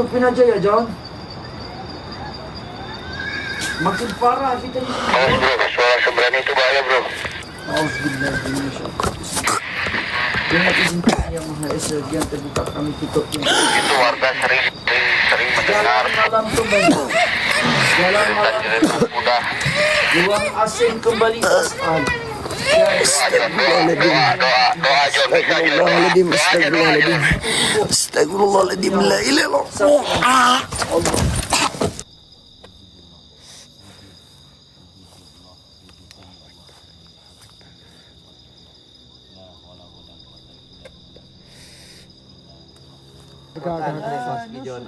Tupin aja ya, John. Makin parah kita di sini. Oh bro, suara seberani itu bahaya bro. Dengan izin yang Maha Esa, yang terbuka kami tutup. Itu warga sering mendengar Jalan malam kembali. Jalan malam udah ruang asing kembali asal. doa John bisa aja doa. Astagfirullahaladzim, astagfirullahaladzim, astagfirullahaladzim, la ilaha illallah.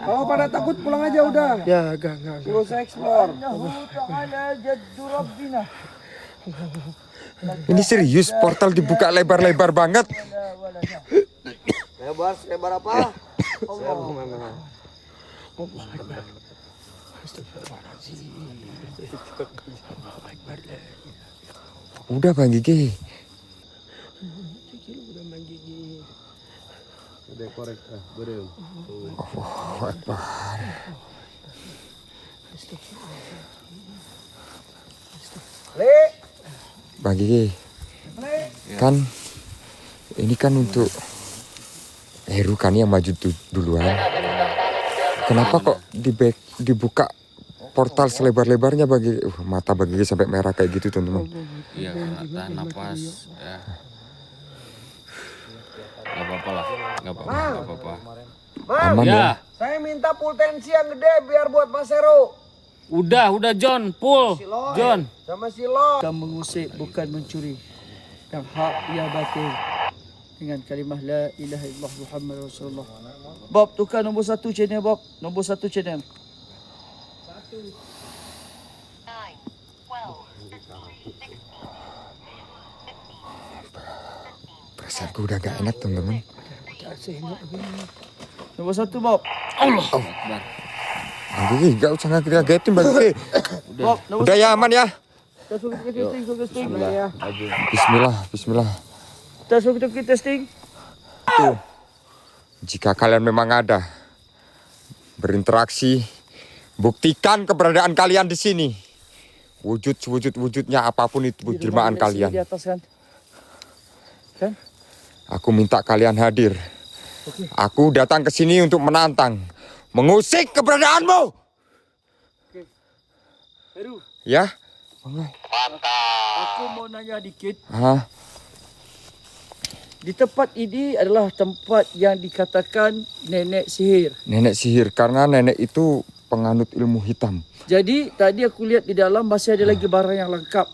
Oh, pada takut pulang aja udah. Ya, enggak. Gak usah explore. Ini serius, portal dibuka lebar-lebar banget. Lebar apa? Udah Bang Gigi. Allahu Akbar. Bang Gigi, kan ini kan untuk Heru kan yang maju duluan. Kenapa kok dibuka portal selebar-lebarnya bagi mata Bang Gigi sampai merah kayak gitu teman-teman? Iya, tahan napas ya. Gak apa-apa lah, gak apa-apa. Aman ya. Ya, Saya minta full tensi yang gede biar buat Mas Heru. udah John, full. John. Sama si Lo. Kita mengusik bukan mencuri. Yang hak ia batil. Dengan kalimah la ilaha illallah Muhammad Rasulullah. Bob, tukar nombor 1 channel Bob. Nombor 1 channel. Perasaanku udah gak enak teman-teman. Nombor 1 Bob. Allah Akbar. Bang Gigi gak usah ngagetin Bang Gigi. Bob, nombor Udah ya aman ya. kita suruh kita testing. Bismillah. Kita suruh kita testing. Jika kalian memang ada berinteraksi, buktikan keberadaan kalian di sini. Wujudnya apapun itu jelmaan kalian. Di atas kan. Kan? Aku minta kalian hadir. Aku datang ke sini untuk menantang, mengusik keberadaanmu. Heru, Ya? aku mau nanya dikit. Hah? Di tempat ini adalah tempat yang dikatakan nenek sihir. Nenek sihir, karena nenek itu penganut ilmu hitam. Jadi tadi aku lihat di dalam masih ada lagi barang yang lengkap.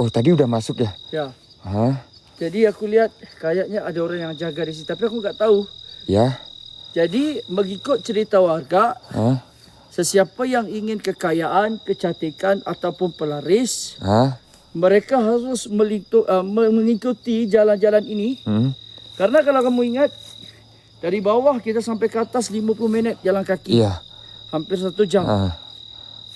Oh, tadi udah masuk ya? Ya. Hah? Jadi aku lihat kayaknya ada orang yang jaga di sini, tapi aku nggak tahu. Ya? Jadi mengikut cerita warga, Hah? sesiapa yang ingin kekayaan, kecantikan ataupun pelaris, Hah? mereka harus mengikuti jalan-jalan ini. Karena kalau kamu ingat, dari bawah kita sampai ke atas 50 minit jalan kaki. Iya. Hampir 1 jam. Ah.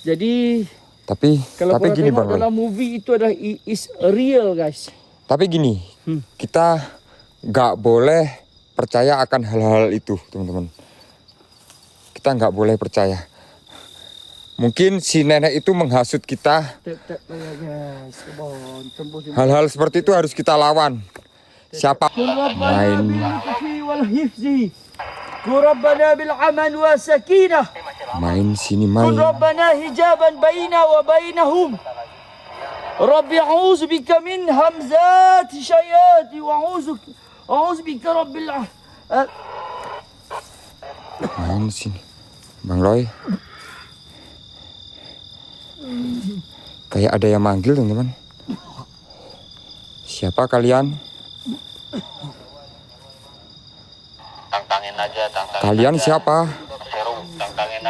Jadi Tapi kalau korang gini tengok Bang Roy. dalam movie itu adalah is real guys. Tapi gini, kita nggak boleh percaya akan hal-hal itu, teman-teman. Kita nggak boleh percaya. Mungkin si nenek itu menghasut kita. Tap ya guys. Come on, tembus di Hal-hal seperti itu harus kita lawan. Siapa main قل ربنا بالأمن والسكينة main sini قل main. ربنا حجابا بيننا وبينهم رب أعوذ بك من همزات الشياطين وأعوذ بك رب Main sini. Bang Roy. Kayak ada yang manggil, teman-teman. Siapa kalian? Tantangin aja. Kalian siapa? Mas Heru, tantangin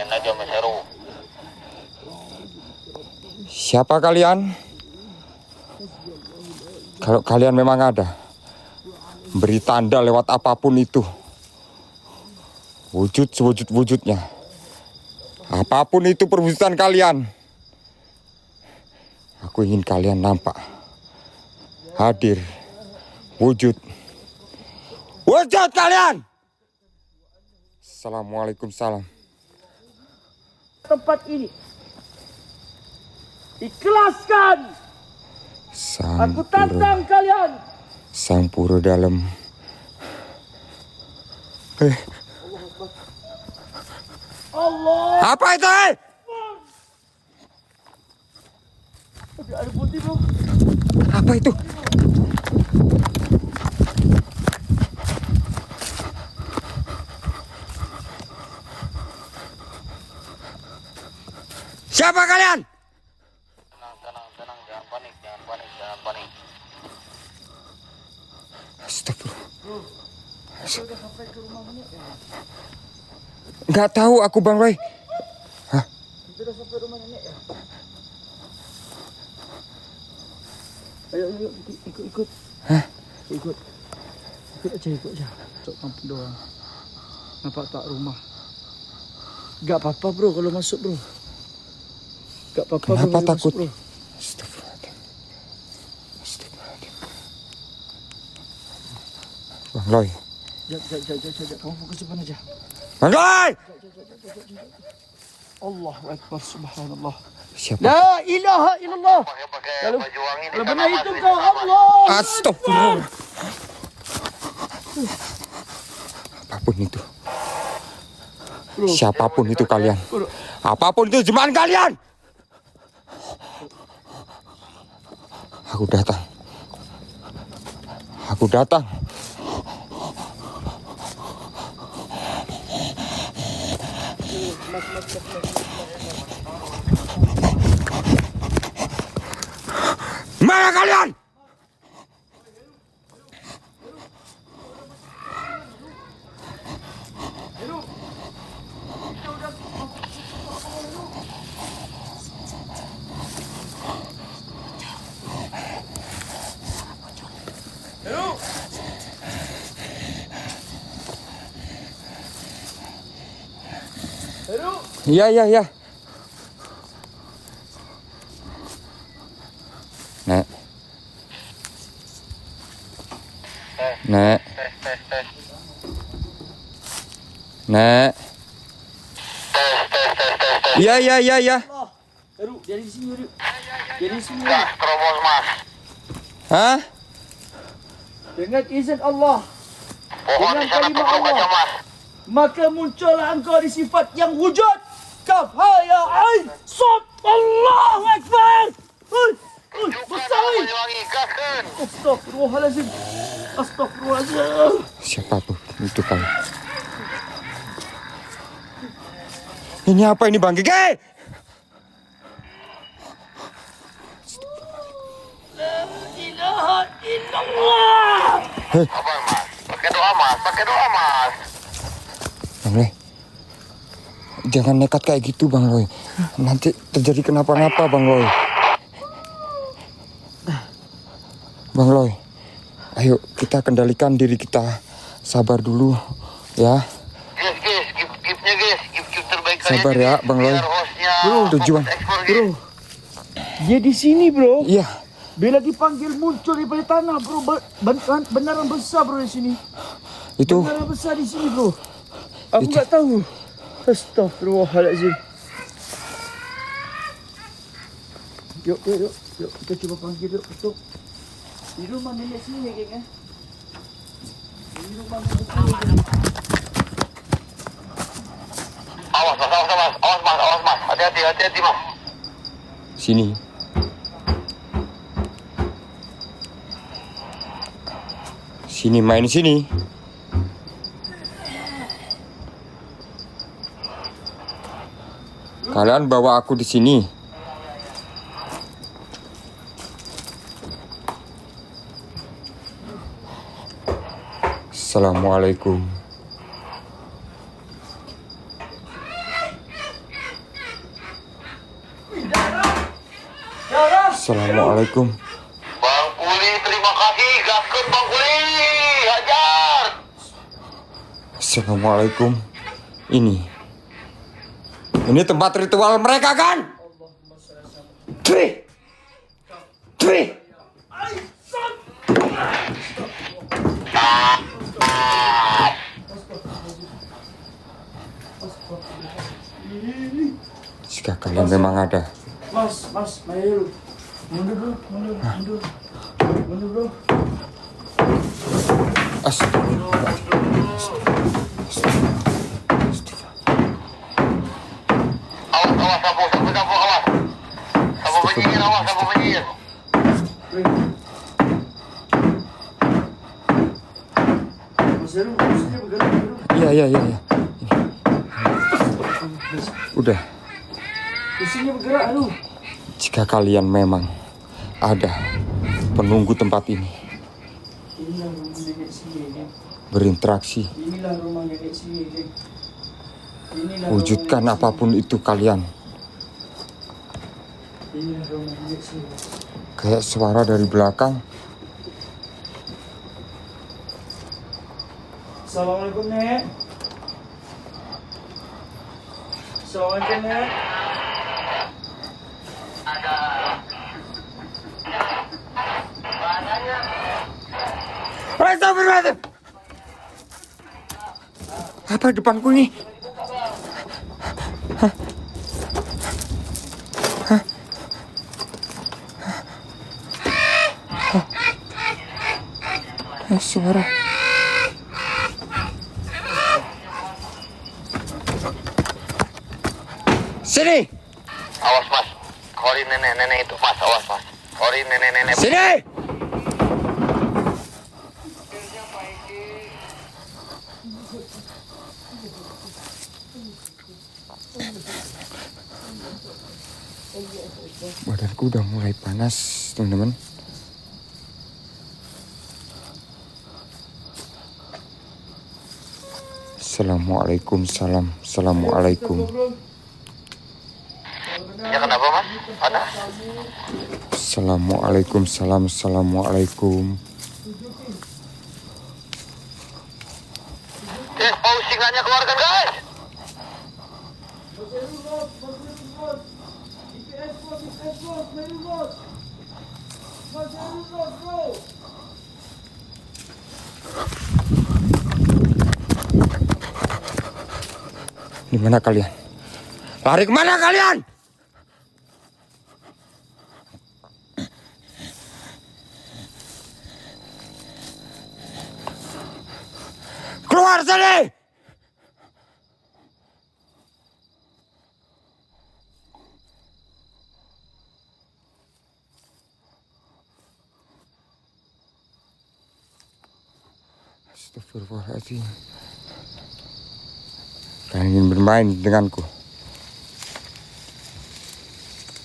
aja Mas Heru. Siapa kalian? Kalau kalian memang ada, beri tanda lewat apapun itu. Wujudnya. Apapun itu perwujudan kalian. Aku ingin kalian nampak. Hadir. Wujud kalian. Assalamualaikum salam. Tempat ini. Ikhlaskan. Aku tantang kalian. Sang pura dalam. Allah. Apa itu? Ada putih bro. Apa itu? Siapa kalian? Tenang, jangan panik. Astagfirullah. Nggak tahu aku Bang Roy. Sudah sampai rumah nenek ya? Ayo, ikut. Hah? Ikut aja. Sok kampung doang. Nampak tak rumah? Gak apa-apa bro kalau masuk bro. Gak apa-apa bro. Kenapa kalau takut? masuk, bro. Astagfirullahaladzim. Bang Roy. Jangan. Kamu fokus depan aja. Bang Roy! Allahu Akbar, subhanallah. Siapa? La ilaha illallah. Pakai baju wangi nih. Kalau benar itu kau Allah. Astagfirullah. Apapun itu. Bro. Siapapun itu kalian. Bro. Apapun itu jemaah kalian. Aku datang. Mana kalian? Iya. Nek. Iya. Heru, dari sini Heru. Gas, terobos mas. Hah? Dengan izin Allah, Pohon di sana Dengan kalimat tutup aja Allah. mas. maka muncullah engkau di sifat yang wujud. Kaf ha ya ain sad Allahu Akbar. Tunjukkan Besar. baju wangi, gaskan. Astagfirullahaladzim. Siapapun itu kalian. Ini apa ini Bang Gege? Ilaha illallah. Apa mas? Pakai doa mas. Bang Roy. Jangan nekat kayak gitu Bang Roy. Nanti terjadi kenapa-napa Bang Roy. Bang Roy. Ayo kita kendalikan diri kita. Sabar dulu ya. Guys, gift-giftnya guys. Gift terbaik Sabar kalian, ya, guys. Bang Roy. Biar hostnya Tujuan. fokus ekspor, guys. Dia di sini bro. Iya. Bila dipanggil muncul daripada tanah bro. Benaran besar bro di sini. Itu Benaran besar di sini bro. Aku Itu. tak tahu. Astagfirullahaladzim. Yuk. Kita cuba panggil yuk. Betul. Di rumah nenek sini ya geng ya. Di rumah nenek sini. Awas mas. Hati-hati mas. sini. Sini main sini. Kalian bawa aku di sini. Assalamualaikum. Assalamualaikum. Bang Kuli, terima kasih. Gaskan Bang Kuli. Hajar. Assalamualaikum. Ini tempat ritual mereka kan? Tri. Jika kalian memang ada, Mas, Maheru. Mundur bro, mundur. Mundur bro. Awas, sapu, awas. Sapu penyihir, awas, sapu penyihir. Mas Heru, musuhnya bergerak. Iya. Udah. Musuhnya bergerak, aduh. Jika kalian memang ada penunggu tempat ini, Inilah rumah nenek sihir, geng. berinteraksi, Inilah rumah nenek sihir, geng. Inilah wujudkan rumah nenek apapun itu kalian. sihir. Inilah rumah nenek sihir. Kayak suara dari belakang. Assalamualaikum, Nek. Assalamualaikum, Nek. Astagfirullahaladzim. Apa depanku ini? Suara. Sini. Awas mas, hori nenek itu mas, awas mas. Hori nenek. Sini. Badanku udah mulai panas, teman-teman. Assalamualaikum. Ya kenapa mas? Ada? Assalamualaikum. Paus singlanya keluarkan guys. Di mana kalian? Lari kemana kalian? Keluar sini! Astagfirullahaladzim. Kalian ingin bermain denganku?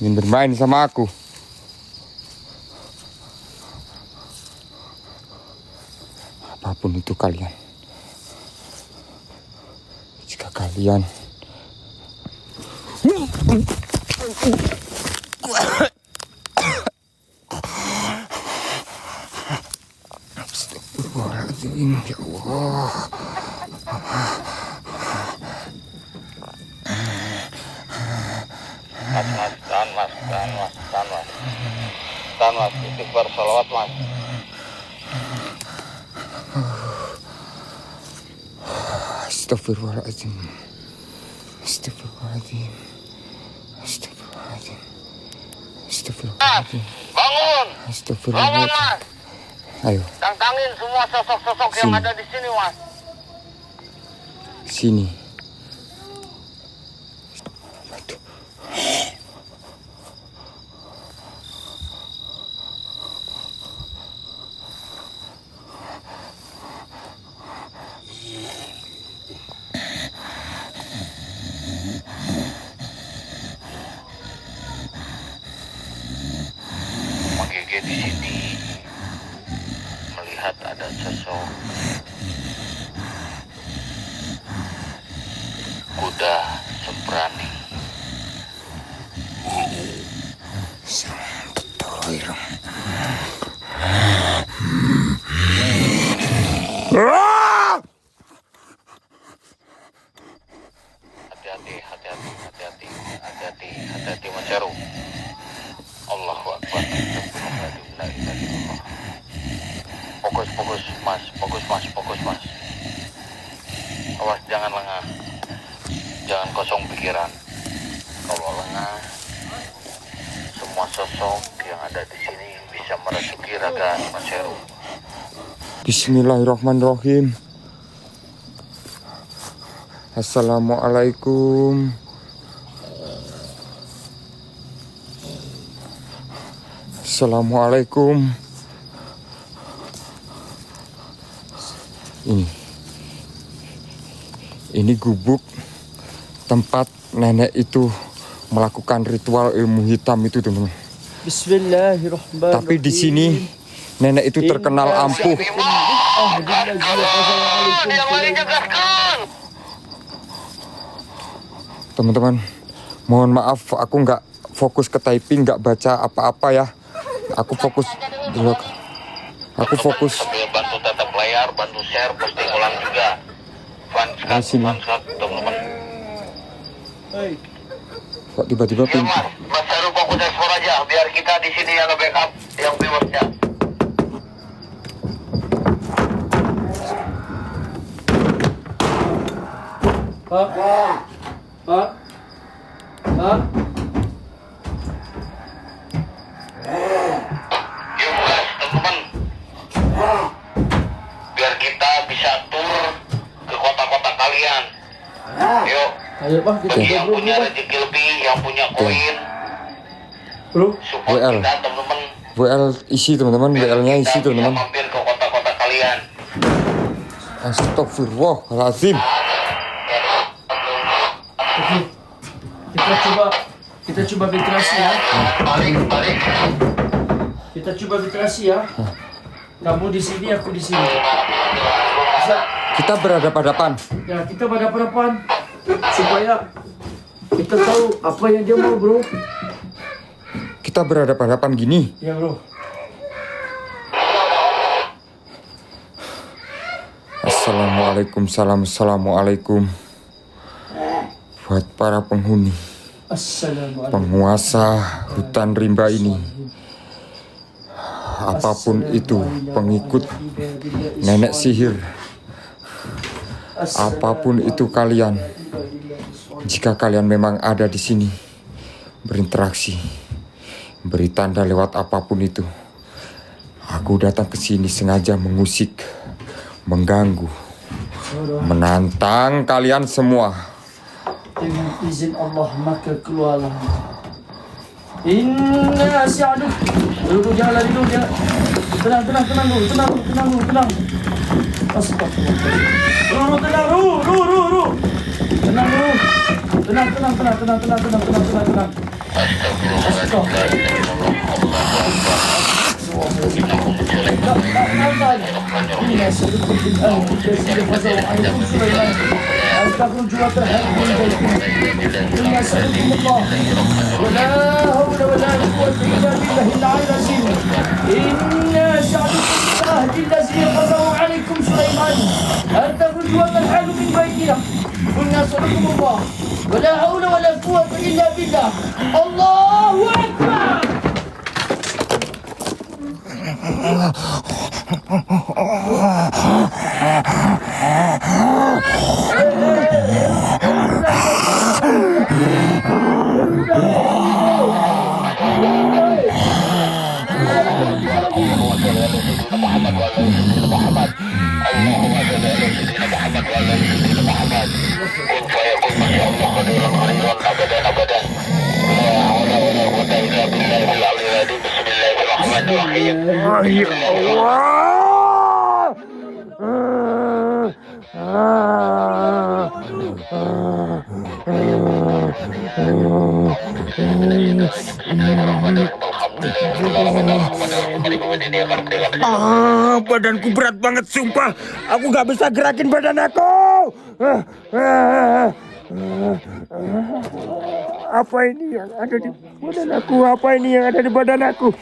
Ingin bermain sama aku? Apapun itu kalian. Jika kalian Astagfirullahaladzim, ya Allah. Tahan mas, istighfar salawat mas. Astagfirullahaladzim. Bangun, Astagfirullahaladzim. mas. Ayo, Tantangin semua sosok-sosok yang Sini. ada di sini mas. sini. Menggigit di sini, melihat ada sosok kuda sembrani. Hati-hati Mas Heru. Allahu Akbar. La ilaha illallah. Fokus mas. Awas jangan lengah. Jangan kosong pikiran. Kalau lengah, semua sosok yang ada di sini bisa merasuki raga Mas Heru. Bismillahirrahmanirrahim. Assalamualaikum. Assalamualaikum. Ini gubuk tempat nenek itu melakukan ritual ilmu hitam itu, teman-teman. Bismillahirrahmanirrahim. Tapi di sini nenek itu terkenal ampuh. Teman-teman, mohon maaf aku nggak fokus ke typing, nggak baca apa-apa ya. Aku fokus dulu. Aku fokus. Sambil bantu tetap layar, bantu share, posting ulang juga. Sini. Teman-teman. Kok tiba-tiba pin? Mas Heru fokus ekspor aja, biar kita di sini yang nge-backup yang viewersnya. Pak. Yuk guys, teman-teman. Biar kita bisa tur ke kota-kota kalian. Yuk. Ayo Pak, kita Bagi yang bro, punya rezeki lebih, yang punya koin, bro. support WL. kita teman-teman. WL isi, teman-teman. Biar WL-nya kita isi, bisa teman-teman. mampir ke kota-kota kalian. Astagfirullahaladzim. Kita coba filtrasi ya. Balik. Kita coba filtrasi ya. Kamu di sini, aku di sini. Bisa? Kita berhadapan-hadapan. Ya, kita berhadapan supaya kita tahu apa yang dia mau, bro. Kita berhadapan-hadapan gini. Ya, bro. Assalamualaikum, assalamualaikum. Buat para penghuni, Assalamualaikum. penguasa hutan rimba ini, apapun itu, pengikut nenek sihir, apapun itu kalian, jika kalian memang ada di sini, berinteraksi, beri tanda lewat apapun itu. Aku datang ke sini sengaja mengusik, mengganggu, menantang kalian semua. Dengan izin Allah maka keluarlah. Inna asyadu. Dulu jangan lari dulu, jangan. Tenang dulu. Astagfirullah. Tenang dulu. Tenang. Allahu Akbar. Badanku berat banget, sumpah. Aku gak bisa gerakin badan aku. Apa ini yang ada di badan aku? Apa ini yang ada di badan aku?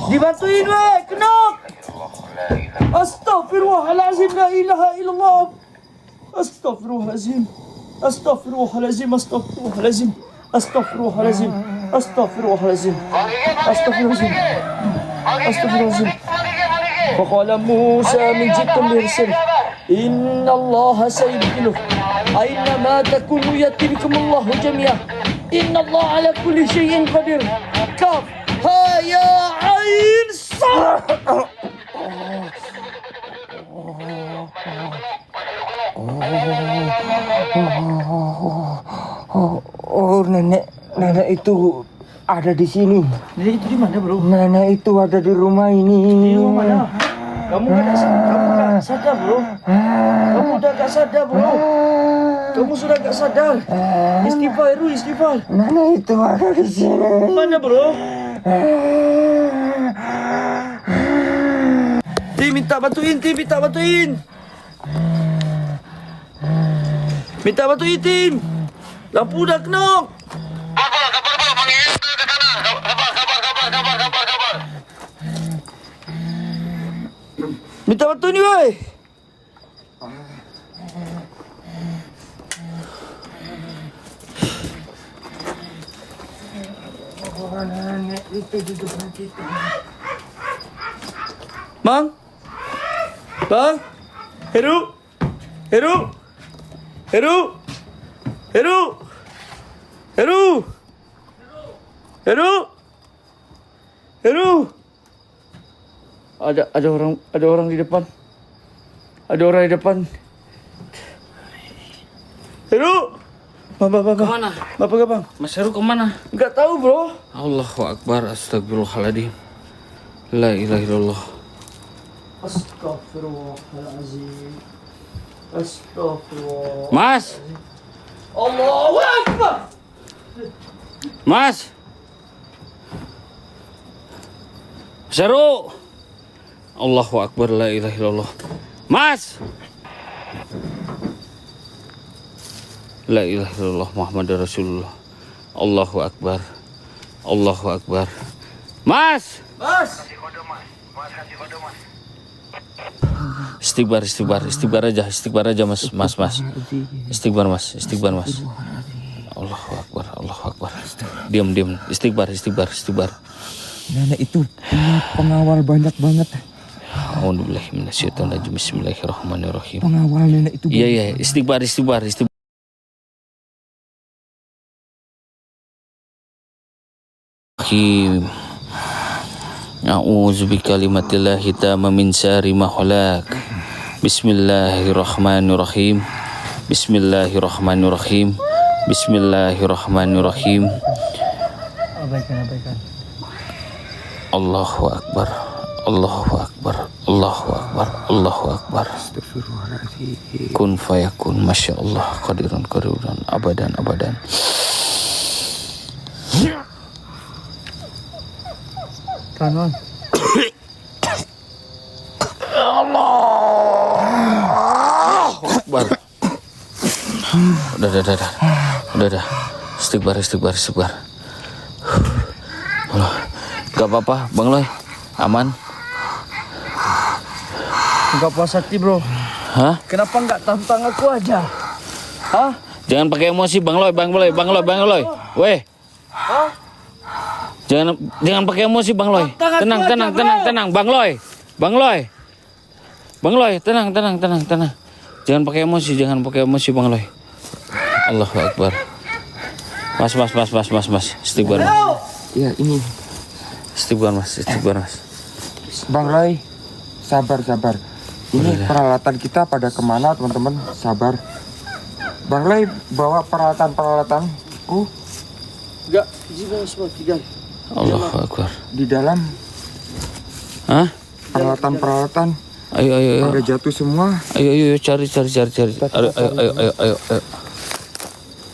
Dibantuin weh, kenok. Astagfirullahalazim, la ilaha illallah. Astaghfirullahalazim. Astaghfirullahalazim. Astaghfirullahalazim. Astaghfirullahalazim. Astaghfirullahalazim. Astaghfirullahalazim. Astaghfirullahalazim. وقال موسى من جئتم برسل إن الله سيبدله أينما تكونوا يأتي بكم الله جميعا إن الله على كل شيء قدير كاف ها يا عين صاد Oh, nenek itu ada di sini. Nenek itu di mana, bro? Nenek itu ada di rumah ini. Di rumah mana? Kamu gak sadar, bro. Kamu udah gak sadar, bro. Kamu sudah gak sadar. Istighfar, Heru, istighfar. Nenek itu ada di sini. Mana, bro? Tim, minta bantuin, Tim, minta bantuin. Minta bantuin, Tim. Lampu udah kenok. Minta bantuin ni, woi. Bang? Bang? Heru? Heru? Heru? Heru? Heru? Heru? Heru? Ada orang di depan. Ada orang di depan. Heru? Bang. Kemana? Bapak bang? Mas Heru kemana? Enggak tahu, bro. Allahu Akbar, astagfirullahaladzim. La ilaha illallah. Astaghfirullahalazim. Astaghfirullah. Mas! Allahu Akbar. Mas! Mas Heru! Allahu Akbar, la ilaha illallah. Mas! La ilaha illallah Muhammad Rasulullah. Allahu Akbar. Allahu Akbar. Mas! Mas. Istighbar aja mas. Istighbar mas. Allahu Akbar. Diam. Istighbar. Nenek itu punya pengawal banyak banget. A'udzubillahi minasyaitonirrajim. Bismillahirrahmanirrahim. Pengawal nenek itu. Iya, istighbar. A'udzu bikalimatillahi tamma min syarri ma khalaq. Bismillahirrahmanirrahim. Abaikan. Allahu Akbar. Kun fayakun, Masya Allah. Qadirun abadan. Kanan. Akbar. Udah. Istighbar. Allah. Gak apa-apa, Bang Loy. Aman. Enggak puas hati, bro. Hah? Kenapa enggak tantang aku aja? Hah? Jangan pakai emosi, Bang Loy. Weh. Hah? Jangan pakai emosi, Bang Loy. Tenang. Bang Loy, tenang. Jangan pakai emosi, Bang Loy. Allahu Akbar. Mas. Istighbar, Mas. Ya, ini. Istighbar, Mas. Bang Roy, sabar. Ini peralatan kita pada kemana, teman-teman? Sabar. Bang Roy bawa peralatan-peralatanku Enggak, jiwa semua tinggal. Allahu Akbar. di dalam. Hah? Peralatan. Ayo. Pada jatuh semua. Ayo, cari.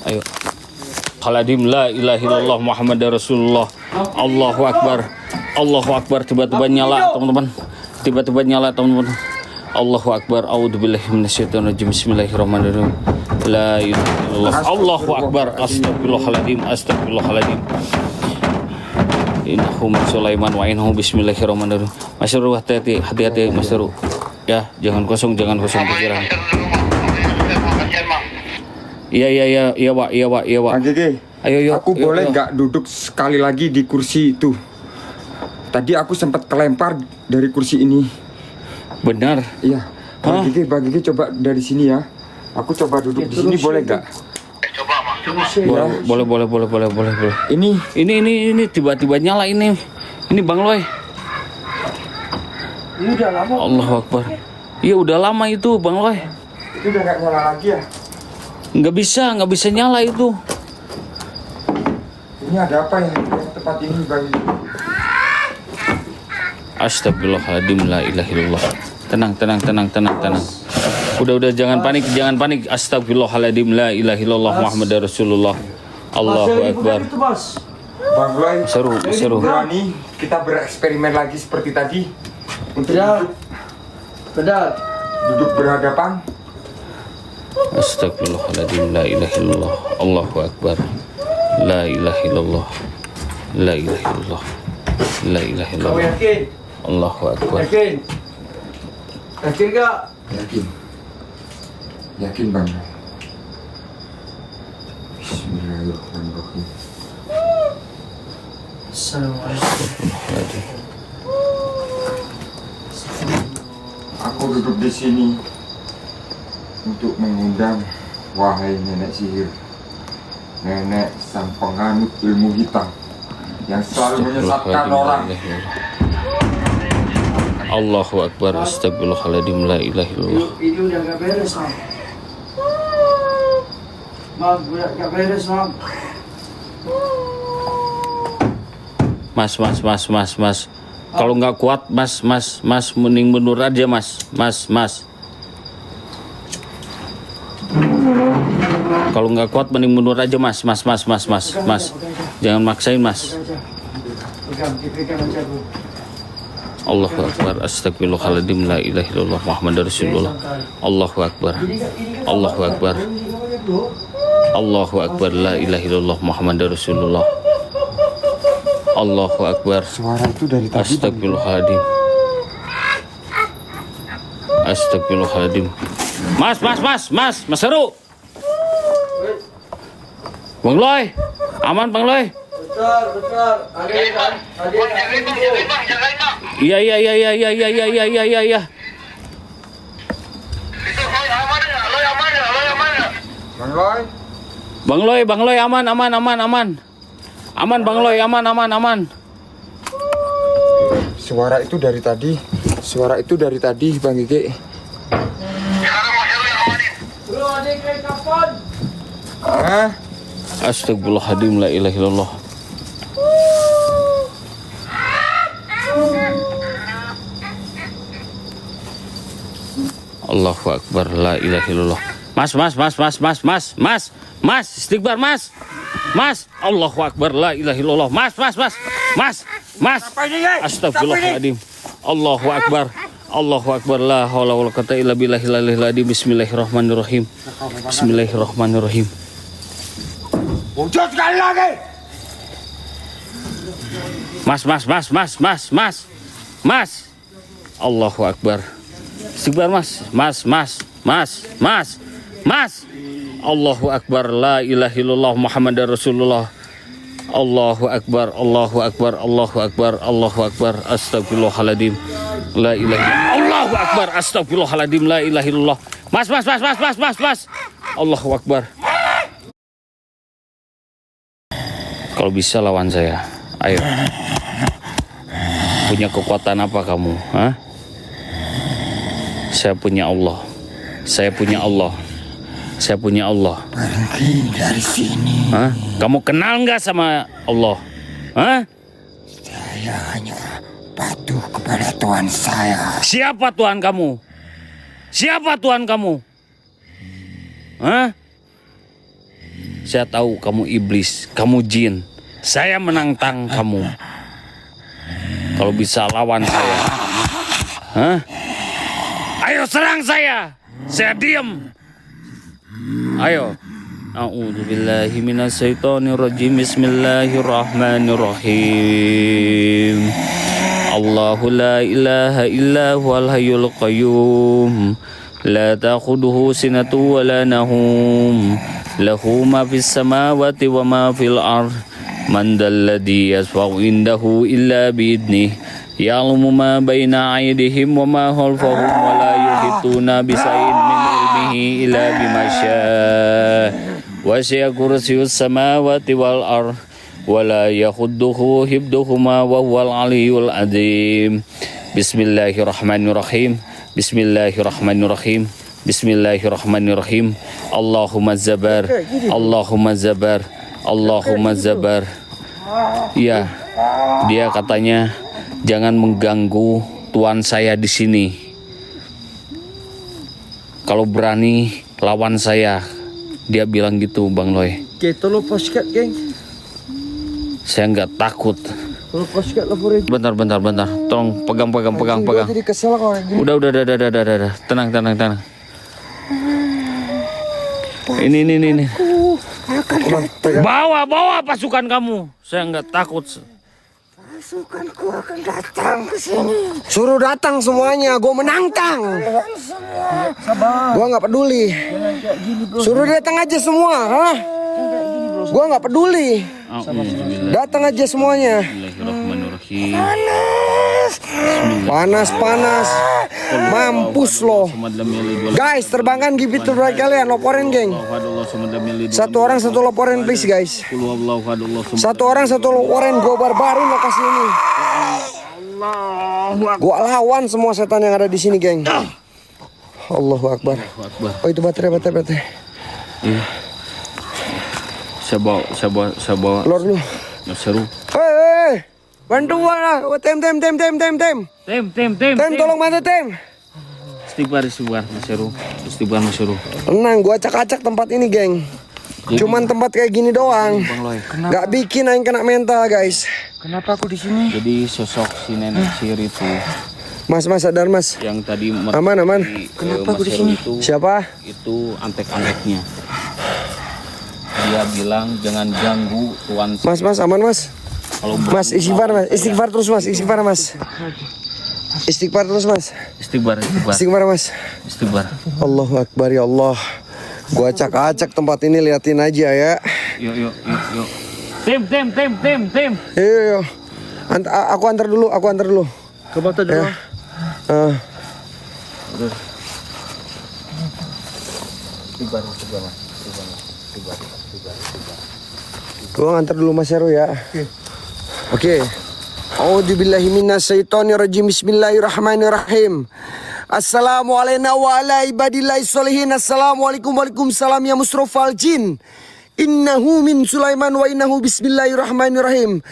Ayo. Khaladim la ilaha illallah Muhammadar Rasulullah. Allahu Akbar. Tiba-tiba nyala, teman-teman. Allahu Akbar. A'udzubillahi minasyaitonirrajim. Bismillahirrahmanirrahim. La ilaha illallah. Allahu Akbar. Astagfirullahaladzim. Innahu min Sulaiman wa innahu bismillahirrahmanirrahim. Mas Heru, hati-hati Mas Heru. Ya, jangan kosong pikiran. Iya, Wak. Bang Gege, Ayo. aku boleh nggak duduk sekali lagi di kursi itu? Tadi aku sempat kelempar dari kursi ini. Benar. Iya. Bang Gege coba dari sini ya. Aku coba duduk di sini boleh nggak? Coba mas, coba. Boleh. Ini Ini tiba-tiba nyala ini. Ini Bang Loy. Ini udah lama. Allahu Akbar. Iya udah lama itu Bang Loy. itu udah nggak nyala lagi ya? Nggak bisa nyala itu. Ini ada apa ya yang tempat ini Bang? Astagfirullahaladzim, la ilaha illallah. Tenang. Udah jangan panik. Astagfirullahaladzim, la ilaha illallah Muhammadar Rasulullah. Allahu Akbar. Itu, Mas. Bang Loy, Seru. berani kita bereksperimen lagi seperti tadi untuk Benar. duduk berhadapan. Astagfirullahaladzim, la ilaha illallah. Allahu Akbar. La ilaha illallah. La ilaha illallah. La ilaha Kamu illallah. yakin? Allahu Akbar. Yakin gak? Yakin Bang. Bismillahirrahmanirrahim. Assalamualaikum. Aku duduk di sini untuk mengundang wahai nenek sihir, nenek sang penganut ilmu hitam yang selalu menyesatkan orang. Allahu Akbar. Astagfirullahaladzim, la ilaha illallah. Ini udah gak beres, Mam. Udah gak beres, Mam. Mas. Kalau nggak kuat, Mas, mending mundur aja, Mas. Kalau nggak kuat, mending mundur aja, Mas. Jangan maksain, Mas. Pegang aja, Bu. Allahu Akbar. Astagfirullahaladzim, la ilaha illallah Muhammadar Rasulullah. Allahu Akbar. Allahu Akbar, la ilaha illallah Muhammadar Rasulullah. Allahu Akbar. Suara itu dari tadi. Astagfirullahaladzim. Mas Seru. Bang Loy. Aman Bang Loy. Bentar. Jagain bang. Iya. Itu Loy aman ya? Bang Loy, Bang Loy aman. Aman Bang Loy, aman. suara itu dari tadi Bang Gege. Sekarang Mas Heru yang amanin. Bro, adik kayak kapan? Hah? Astagfirullahaladzim, la ilaha illallah. Allahu Akbar, la ilaha illallah. Mas, istighfar, Mas. Allahu Akbar, la ilaha illallah. Mas. Astagfirullahaladzim. Allahu Akbar, la haula wala quwwata illa billahil aliyyil azim. Bismillahirrahmanirrahim. Wujud sekali lagi. Mas. Allahu Akbar. Istighfar, Mas. Allahu Akbar, la ilaha illallah Muhammadar Rasulullah. Allahu Akbar. Astagfirullahaladzim. La ilaha illallah. Allahu Akbar. Astagfirullahaladzim. La ilaha illallah. Mas. Allahu Akbar. Kalau bisa lawan saya. Ayo. Punya kekuatan apa kamu? Hah? Saya punya Allah. Pergi dari sini. Hah? Kamu kenal nggak sama Allah? Hah? Saya hanya patuh kepada Tuhan saya. Siapa Tuhan kamu? Hah? Saya tahu kamu iblis, kamu jin. Saya menantang kamu. Kalau bisa lawan saya. Hah? Ayo serang saya. Saya diam. Ayo. A'udzubillahi minasyaitonirrajim. Bismillahirrahmanirrahim. Allahu la ilaha illa huwal hayyul qayyum. La ta'khudhuhu sinatun wa la nahum. له ما في السماوات وما في الأرض من ذا الذي يشفع عنده إلا بإذنه يعلم ما بين أيديهم وما خلفهم ولا يحيطون بشيء من علمه إلا بما شاء وسع كرسيه السماوات والأرض ولا يخده حفظهما وهو العلي العظيم بسم الله الرحمن الرحيم بسم الله الرحمن الرحيم بسم الله الرحمن الرحيم اللهم الزبر اللهم الزبر اللهم الزبر. Ya, dia katanya jangan mengganggu tuan saya di sini. Kalau berani lawan saya, dia bilang gitu, Bang Loy. Kita lupa sikat, geng. Saya nggak takut. Lupa sikat laporin. Bentar. Tolong pegang. Jadi kesel kau lagi. Udah. Tenang. Ini. Bawa pasukan kamu. Saya nggak takut. Pasukanku akan datang ke sini. Suruh datang semuanya, gue menantang. Gue nggak peduli. Suruh datang aja semua, hah? Gue nggak peduli. Datang aja semuanya. Bismillahirrahmanirrahim. Panas. Mampus lo. Guys, terbangkan gipit terbaik kalian. Loporin, geng. Satu orang satu loporin, please, guys. Satu orang satu loporin. Gue barbarin lokasi ini. Gue lawan semua setan yang ada di sini, geng. Allahu Akbar. Oh, itu baterai. Iya. Saya bawa. Lor lu. Seru. Hei, bantu gua lah. Tem. Tem, tolong bantu tem. Istighfar Mas Seru. Tenang, gua acak-acak tempat ini, geng. Cuman tempat kayak gini doang. Gak bikin aing kena mental, guys. Kenapa aku di sini? Jadi sosok si nenek sihir itu Mas sadar, Mas. yang tadi Aman. Kenapa aku di sini? Siapa? Itu antek-anteknya. Dia bilang jangan ganggu tuan. Mas, aman, Mas. Kalau Mas, istighfar, Mas. Istighfar terus, Mas. Istighfar terus, Mas. Istighfar, Mas. Allahu Akbar, ya Allah. Gua acak-acak tempat ini, liatin aja ya. Yuk. Tim. Yo. Aku antar dulu. Ke bawah dulu. Gua antar dulu Mas Heru ya. Oke. A'udzubillahi minasyaitonirrajim. Bismillahirrahmanirrahim. Assalamualaikum wa ala ibadillahi sholihin. Assalamualaikum waalaikumsalam ya musrofal jin. Innahu min Sulaiman wa innahu bismillahirrahmanirrahim.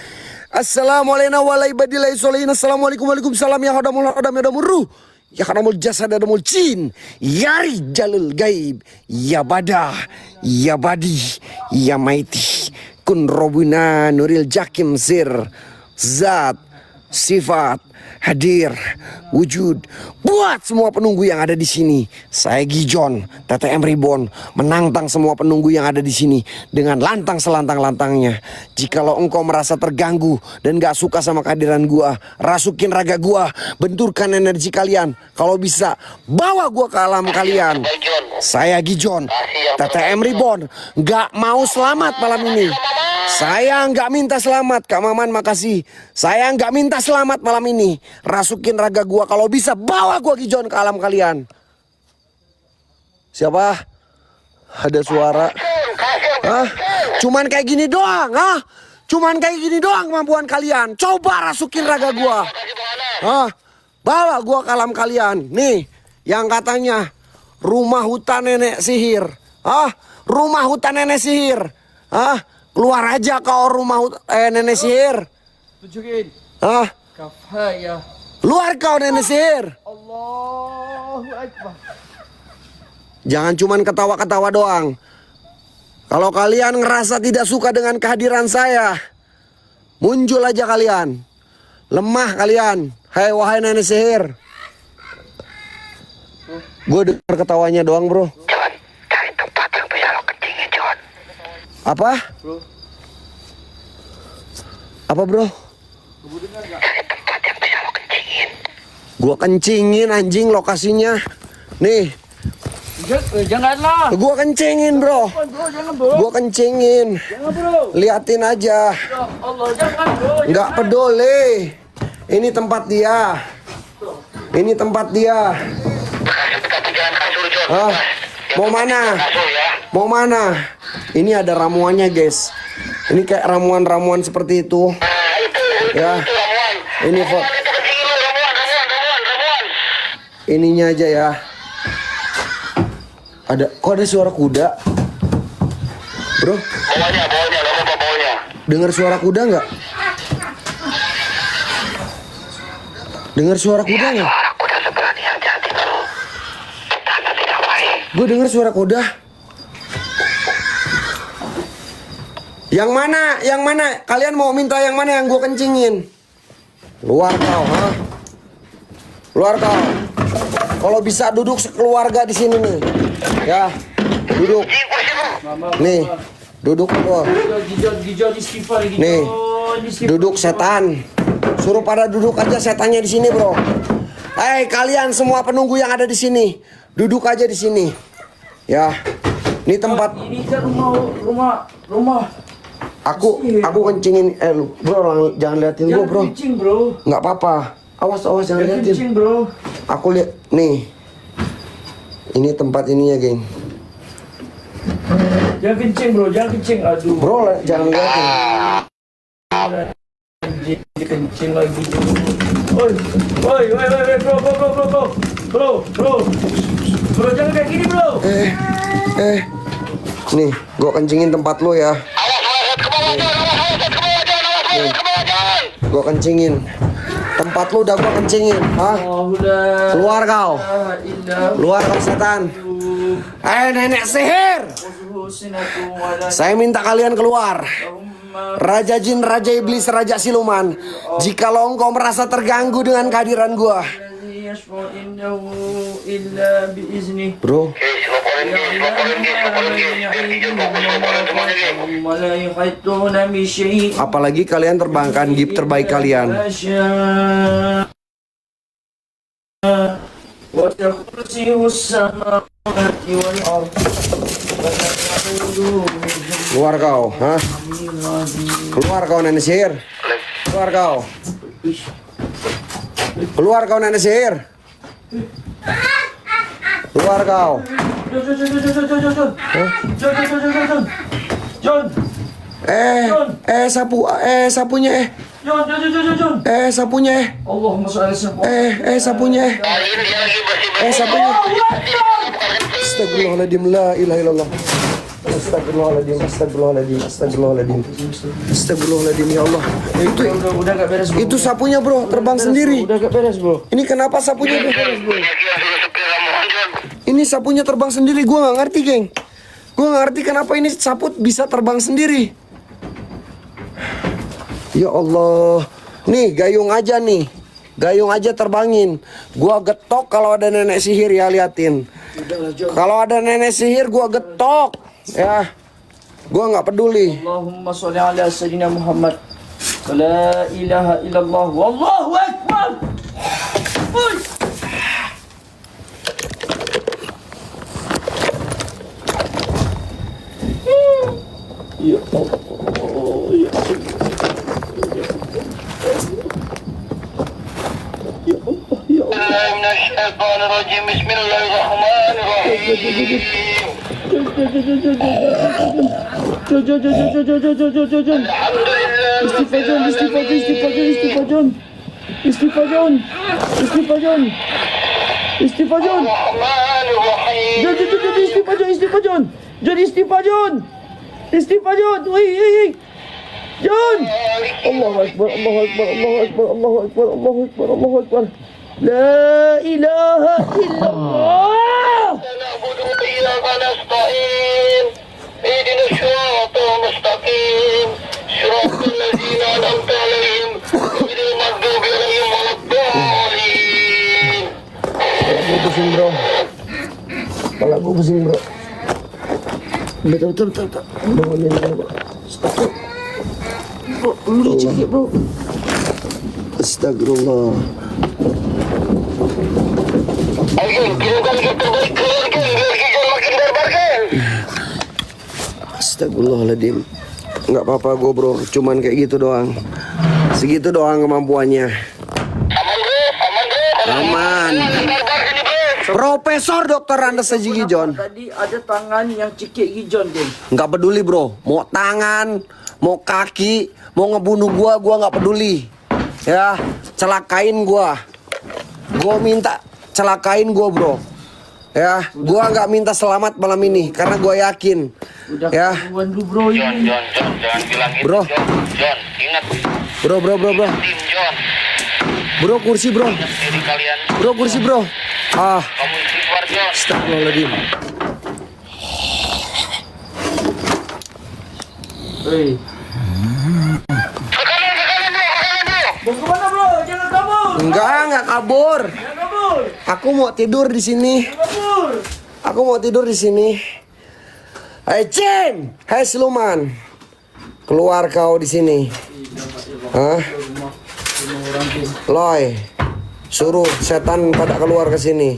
Assalamualaikum wa ala ibadillahi sholihin. Assalamualaikum waalaikumsalam ya hadamul ruh. Ya hadamul jasad hadamul jin. Ya rijalul gaib. Ya badah. Ya badi. Ya maiti. Kun robuna nuril jakim zir. Zat. Sifat. Hadir, wujud, buat semua penunggu yang ada di sini. Saya Gijon, TTM Reborn, menantang semua penunggu yang ada di sini dengan lantang selantang-lantangnya. Jikalau engkau merasa terganggu dan gak suka sama kehadiran gua, rasukin raga gua, benturkan energi kalian. Kalau bisa, bawa gua ke alam kalian. Saya Gijon, TTM Reborn, gak mau selamat malam ini. Saya nggak minta selamat, Kak Maman, makasih. Saya nggak minta selamat malam ini. Rasukin raga gua, kalau bisa bawa gua Gijon ke alam kalian. Siapa? Ada suara? Hah? Cuman kayak gini doang, hah? Cuman kayak gini doang kemampuan kalian. Coba rasukin raga gua. Hah? Bawa gua ke alam kalian. Nih, yang katanya rumah hutan nenek sihir. Hah? Rumah hutan nenek sihir. Hah? Keluar aja kau rumah nenek sihir. Tunjukin. Hah? Kafaya. Luar kau nenek sihir. Allahu Akbar. Jangan cuman ketawa-ketawa doang. Kalau kalian ngerasa tidak suka dengan kehadiran saya, muncul aja kalian. Lemah kalian. Hai wahai nenek sihir. Gue dengar ketawanya doang, bro. John, cari tempat yang bisa lo kencingin, John. Apa? Apa, bro? Cari tempat yang bisa lo kencingin. Gua kencingin anjing lokasinya. Nih. Janganlah. Gua kencingin bro. Bro, jangan bro. Gua kencingin. Jangan bro. Liatin aja. Ya Allah, jangan bro. Nggak peduli. Ini tempat dia. Ini tempat dia. Tapi jangan kasur, John. Hah? Mau mana? Kasur ya. Mau mana? Ini ada ramuannya guys. Ini kayak ramuan-ramuan seperti itu. Nah, itu Ya. ramuan. Ini kok. Ramuan itu kecil, ramuan. Ininya aja ya. Kok ada suara kuda? Bro, Bawahnya, gak apa-apa bawahnya. dengar suara kuda nggak? Dengar suara kuda nggak? Aku udah seberani hati-hati kalau kita tidak baik. Gue dengar suara kuda. Yang mana? Yang mana? Kalian mau minta yang mana yang gue kencingin? Luar kau, ha? Luar kau. Kalau bisa duduk sekeluarga di sini nih. Ya, duduk. Nih, duduk bro. Gijon istighfar. Nih, duduk setan. Suruh pada duduk aja setannya di sini, bro. Hei, kalian semua penunggu yang ada di sini, duduk aja di sini. Ya, ini tempat. Ini kan rumah. Aku kencingin. Bro, jangan liatin gua, bro. Kencing, bro. Nggak apa-apa. Awas, jangan liatin. Kencing, bro. Aku lihat nih. Ini tempat ininya, geng. Jangan kencing, bro. Jangan kencing. Aduh. Bro, jangan liatin. Kencing lagi. Oi, bro, jangan kayak gini, bro. Nih, gua kencingin tempat lo ya. Awas ke bawah, John. Gua kencingin. Tempat lu udah gua kencingin, hah? Keluar kau. Keluar kau setan. Nenek sihir. Saya minta kalian keluar. Raja jin, raja iblis, raja siluman. Jikalau engkau merasa terganggu dengan kehadiran gua. Bro, apalagi kalian terbangkan gift terbaik kalian. Keluar kau, hah? Keluar kau nenek sihir. Keluar kau. Keluar kau nenek sihir. Keluar kau. John. Sapunya. John. Sapunya. Allahumma sholli sapu. Sapunya. Sapunya. Astagfirullahaladzim, la ilaha illallah. Astagfirullahaladzim, ya Allah. Udah gak beres, bro. Itu sapunya, bro, terbang sendiri. Udah gak beres, bro. Ini kenapa sapunya beres, bro? Ini sapunya terbang sendiri, gua nggak ngerti, geng. Gua nggak ngerti kenapa ini sapu bisa terbang sendiri. Ya Allah. Nih, gayung aja terbangin. Gua getok kalau ada nenek sihir ya, liatin. Kalau ada nenek sihir gua getok. Ya. Gua nggak peduli. Allahumma sholli ala sayyidina Muhammad. La ilaha illallah. Wallahu akbar. Ya Allah. Istighfar John. Woi. John. Allahu akbar. La ilaha illallah. نعبد إياك نستعين اهدنا الصراط المستقيم صراط الذين أنعمت عليهم غير المغضوب عليهم ولا الضالين. Gue pusing, bro. Kepala gue pusing, bro. Betul. Bangunin, bro. Stop. Bro, lu dicekik, bro. Astagfirullah. Ayo, kirimkan gift terbaik keluarga, biar kita Astagfirullahaladzim. Nggak apa-apa gue bro, cuman kayak gitu doang. Segitu doang kemampuannya. Aman. Profesor Dokter Andes Gigi John. Tadi ada tangan yang cikik Gijon, geng. Nggak peduli bro, mau tangan, mau kaki, mau ngebunuh gua nggak peduli. Ya, celakain gua. Gua minta celakain gua bro. Ya, gua nggak minta selamat malam ini karena gua yakin. Udah Ya, keluar dulu bro John, ini. John, jangan bilang gitu. Bro. John, ingat. bro. Tim John, Bro kursi bro. diri kalian. Bro kursi bro. Ah, Kamu istighfar John. astagfirullahaladzim. Hei. Mau kemana bro? Jangan kabur. Nggak kabur. Jangan kabur. Aku mau tidur di sini. Kabur. Aku mau tidur di sini. Hai Cin, hai Siluman. Keluar kau di sini. Hah? Loy, suruh setan pada keluar ke sini.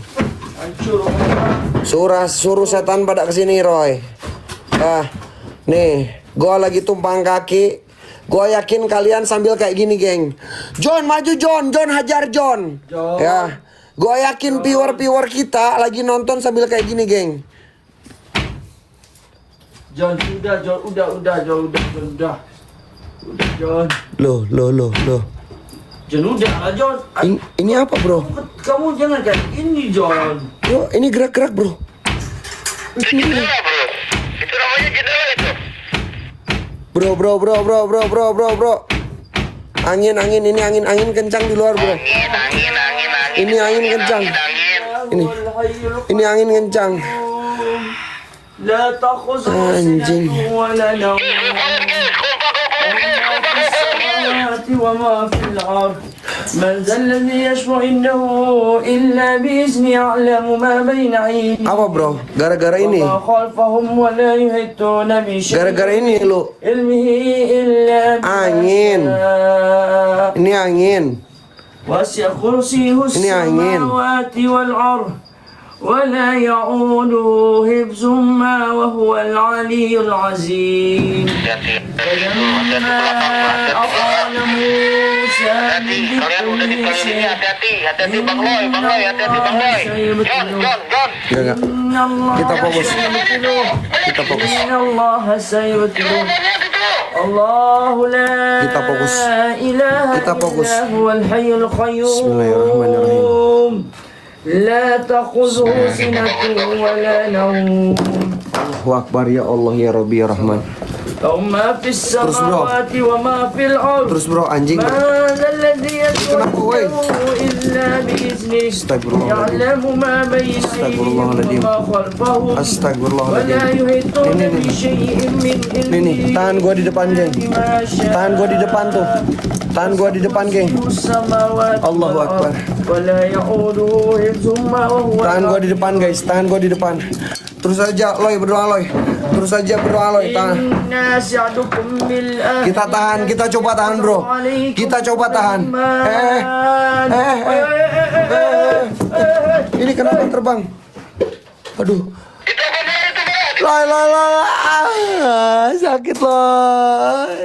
Hancur. Suruh setan pada ke sini, Roy. Nih, gua lagi tumpang kaki. Gua yakin kalian sambil kayak gini, geng. John, maju John, hajar John. John. Ya. Gua yakin viewer kita lagi nonton sambil kayak gini, geng. John, udah, John. Udah, John. Loh. John, udah lah, John. Ini apa, bro? Kamu jangan kayak gini, John. Bro, ini gerak-gerak, bro. Itu jendela bro. Itu namanya jendela itu. Bro. Angin, ini angin kencang di luar, bro. Angin. Ini angin kencang. Ini angin kencang. La takhuzhu Anjing. sinatun wa la nawm. وما في الأرض من ذا الذي يشفع عنده إلا بإذنه يعلم ما بين أيديهم Apa, bro? Gara-gara ini. وما خلفهم ولا يحيطون بشيء Gara-gara ini lo. علمه إلا Angin. Ini angin. وسع كرسيه Ini angin. السماوات والأرض ولا يعوده حفظهما وهو العلي العظيم فلما أقال موسى Kalian udah di kali ini hati-hati Bang Loy, hati-hati Bang Loy. John. Enggak. Kita fokus. إن الله سيبتله الله لا Kita fokus. إله Kita fokus. إلا هو الحي القيوم Bismillahirrahmanirrahim. لا تأخذه سنة ولا نوم Allahu Akbar, ya Allah, ya Rabbi, ya Rahman. له ما في السماوات وما في الأرض Terus bro, anjing. ما ذا الذي يشفع Kenapa, woy? عنده إلا بإذنه Astagfirullahaladzim. يعلم ما بين أيديهم Astagfirullahaladzim. وما خلفهم Astagfirullahaladzim. ولا يحيطون Nih. بشيء من علمه Nih, tahan gua di depan, geng. بما شاء Tahan gua di depan tuh. Tahan gua di depan, geng. السماوات Allahu والأرض Akbar. ولا يعوده حفظهما وهو Tahan gua di depan, guys. Tahan gua di depan. Terus aja, Loy, berdoa, Loy. Terus aja berdoa, Loy. Tahan. الناس يعدكم بالآخرة Kita tahan, kita coba tahan, bro. Kita coba tahan. Ini kenapa terbang? Aduh. Loy. Sakit, Loy.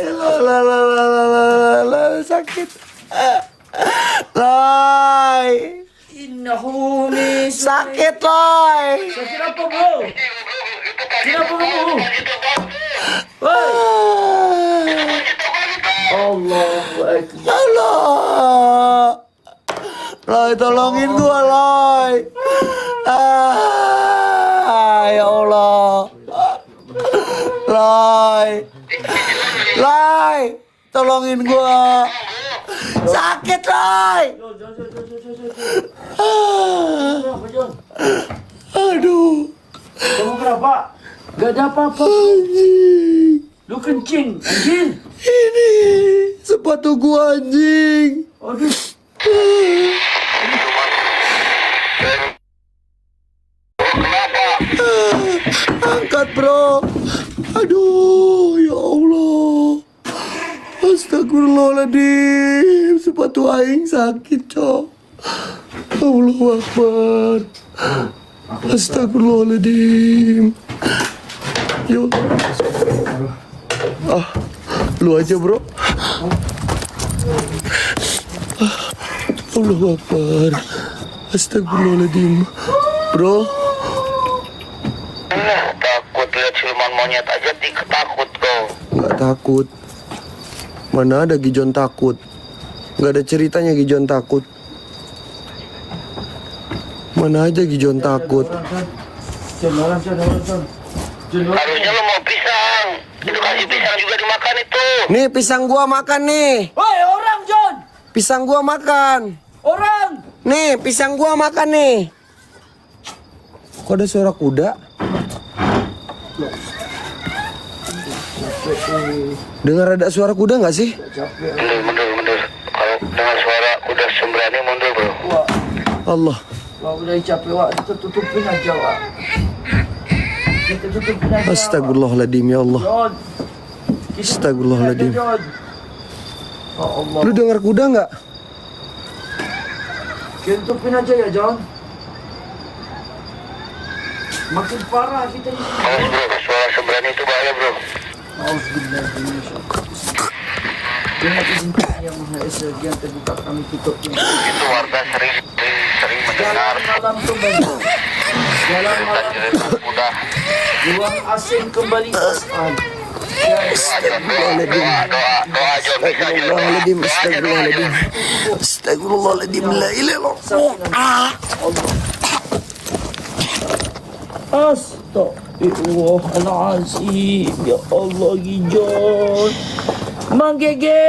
Loy. Sakit. Loy. Innahu min Sakit, Loy. Sakit apa bro? Kenapa kamu? Allahu Akbar. Allah. Loy, tolongin gua, Loy. Ya Allah. Loy, tolongin gua. Sakit, Loy. Kenapa John? Aduh. Kamu kenapa? Gak ada apa-apa. Anjing. Lu kencing, anjing. Ini sepatu gua, anjing. Aduh. Angkat, bro. Aduh, ya Allah. Astagfirullahaladzim. Sepatu aing sakit, cok. Allahu Akbar. Astagfirullahaladzim. Yuk. Lu aja bro. Allahu Akbar. Astagfirullahaladzim. Bro. Takut lihat siluman monyet aja takut kau. Nggak takut. Mana ada Gijon takut. Nggak ada ceritanya Gijon takut. Mana aja Gijon takut. Harusnya lo mau pisang. Itu kasih pisang juga dimakan itu. Nih pisang gua makan nih. Woi orang John, Pisang gua makan. orang. Nih pisang gua makan nih. Kok ada suara kuda? Dengar ada suara kuda nggak sih? Mundur. Kalau dengar suara kuda sembrani mundur bro. Allah. Wah udah capek wak, kita tutupin aja wak. Kita tutupin aja. Astagfirullahaladzim ya Allah. John. Astagfirullahaladzim. John. Oh Allah. Lu dengar kuda nggak? Kita tutupin aja ya John. Makin parah kita ini. Awas bro, suara sembrani itu bahaya bro. Dengan izin Tuhan yang Maha Esa, yang terbuka kami tutup. Itu warga sering mendengar Jalan malam kembali. Jalan malam cerita kuda. ruang asing kembali asal. Astagfirullahaladzim. Doa John bisa aja. Astagfirullahaladzim. Astagfirullahaladzim. Astagfirullahaladzim. La ilaha illallah. Astagfirullahaladzim. Ya Allah Gijon. Mang Gege.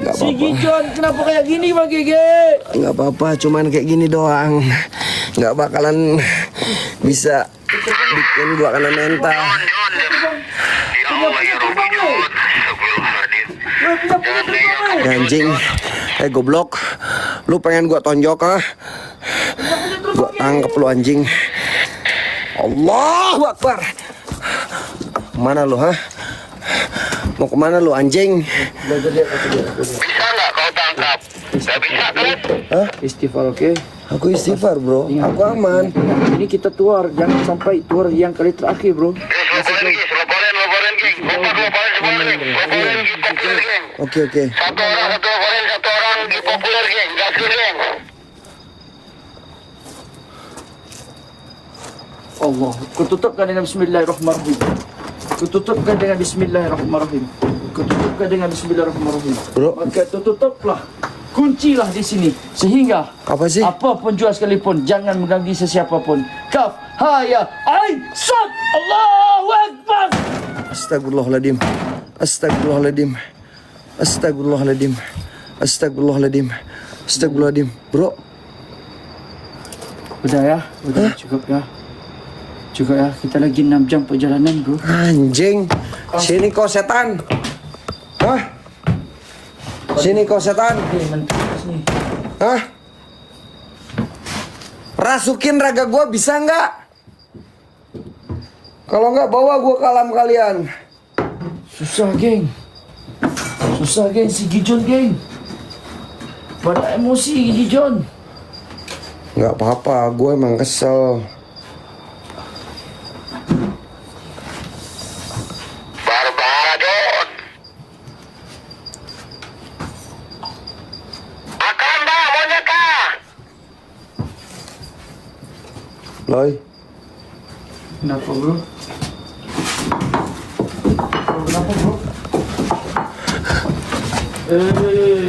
Nggak Si apa-apa. Gijon kenapa kayak gini Mang Gege? Nggak apa-apa, cuman kayak gini doang. Nggak bakalan bisa bikin gua kena mental. Ya Allah ya Rabbi John. Astagfirullahaladzim. Ya, anjing. Goblok. Lu pengen gua tonjok ah? Gua tangkep lu anjing. Allahu Akbar. Mana lu ha? Mau kemana lu anjing? Bisa nggak kau tangkap? Nggak bisa kan? Hah? Istighfar oke. Aku istighfar bro. Aku aman. Ini kita tuar, jangan sampai tuar yang kali terakhir bro. Laporan geng. Laporan semua geng. Laporan geng populer geng. Oke. Satu orang geng populer geng. Gasir geng. Allah, kututupkan dengan Bismillahirrahmanirrahim. Kututupkan dengan Bismillahirrahmanirrahim. Kututupkan dengan Bismillahirrahmanirrahim. Bro. Maka tutuplah, kuncilah di sini sehingga Apa sih? apapun jua sekalipun jangan mengganggu sesiapapun. Kaf, ha ya, ain, sad, Allahu Akbar. Astagfirullahaladzim. Astagfirullahaladzim. Astagfirullahaladzim. Astagfirullahaladzim. Astagfirullahaladzim. Bro, Udah ya, udah cukup ya. Cukup ya, kita lagi 6 jam perjalanan bro. anjing. Sini kau setan. Hah? Sini kau setan. Sini. Hah? Rasukin raga gua bisa nggak? Kalau nggak bawa gua ke alam kalian. Susah geng. Susah geng, si Gijon geng. Pada emosi Gijon. Nggak apa-apa, gue emang kesel. Barbara John. Akan dah monyet kah? Loy, Kenapa bro? Kenapa bro?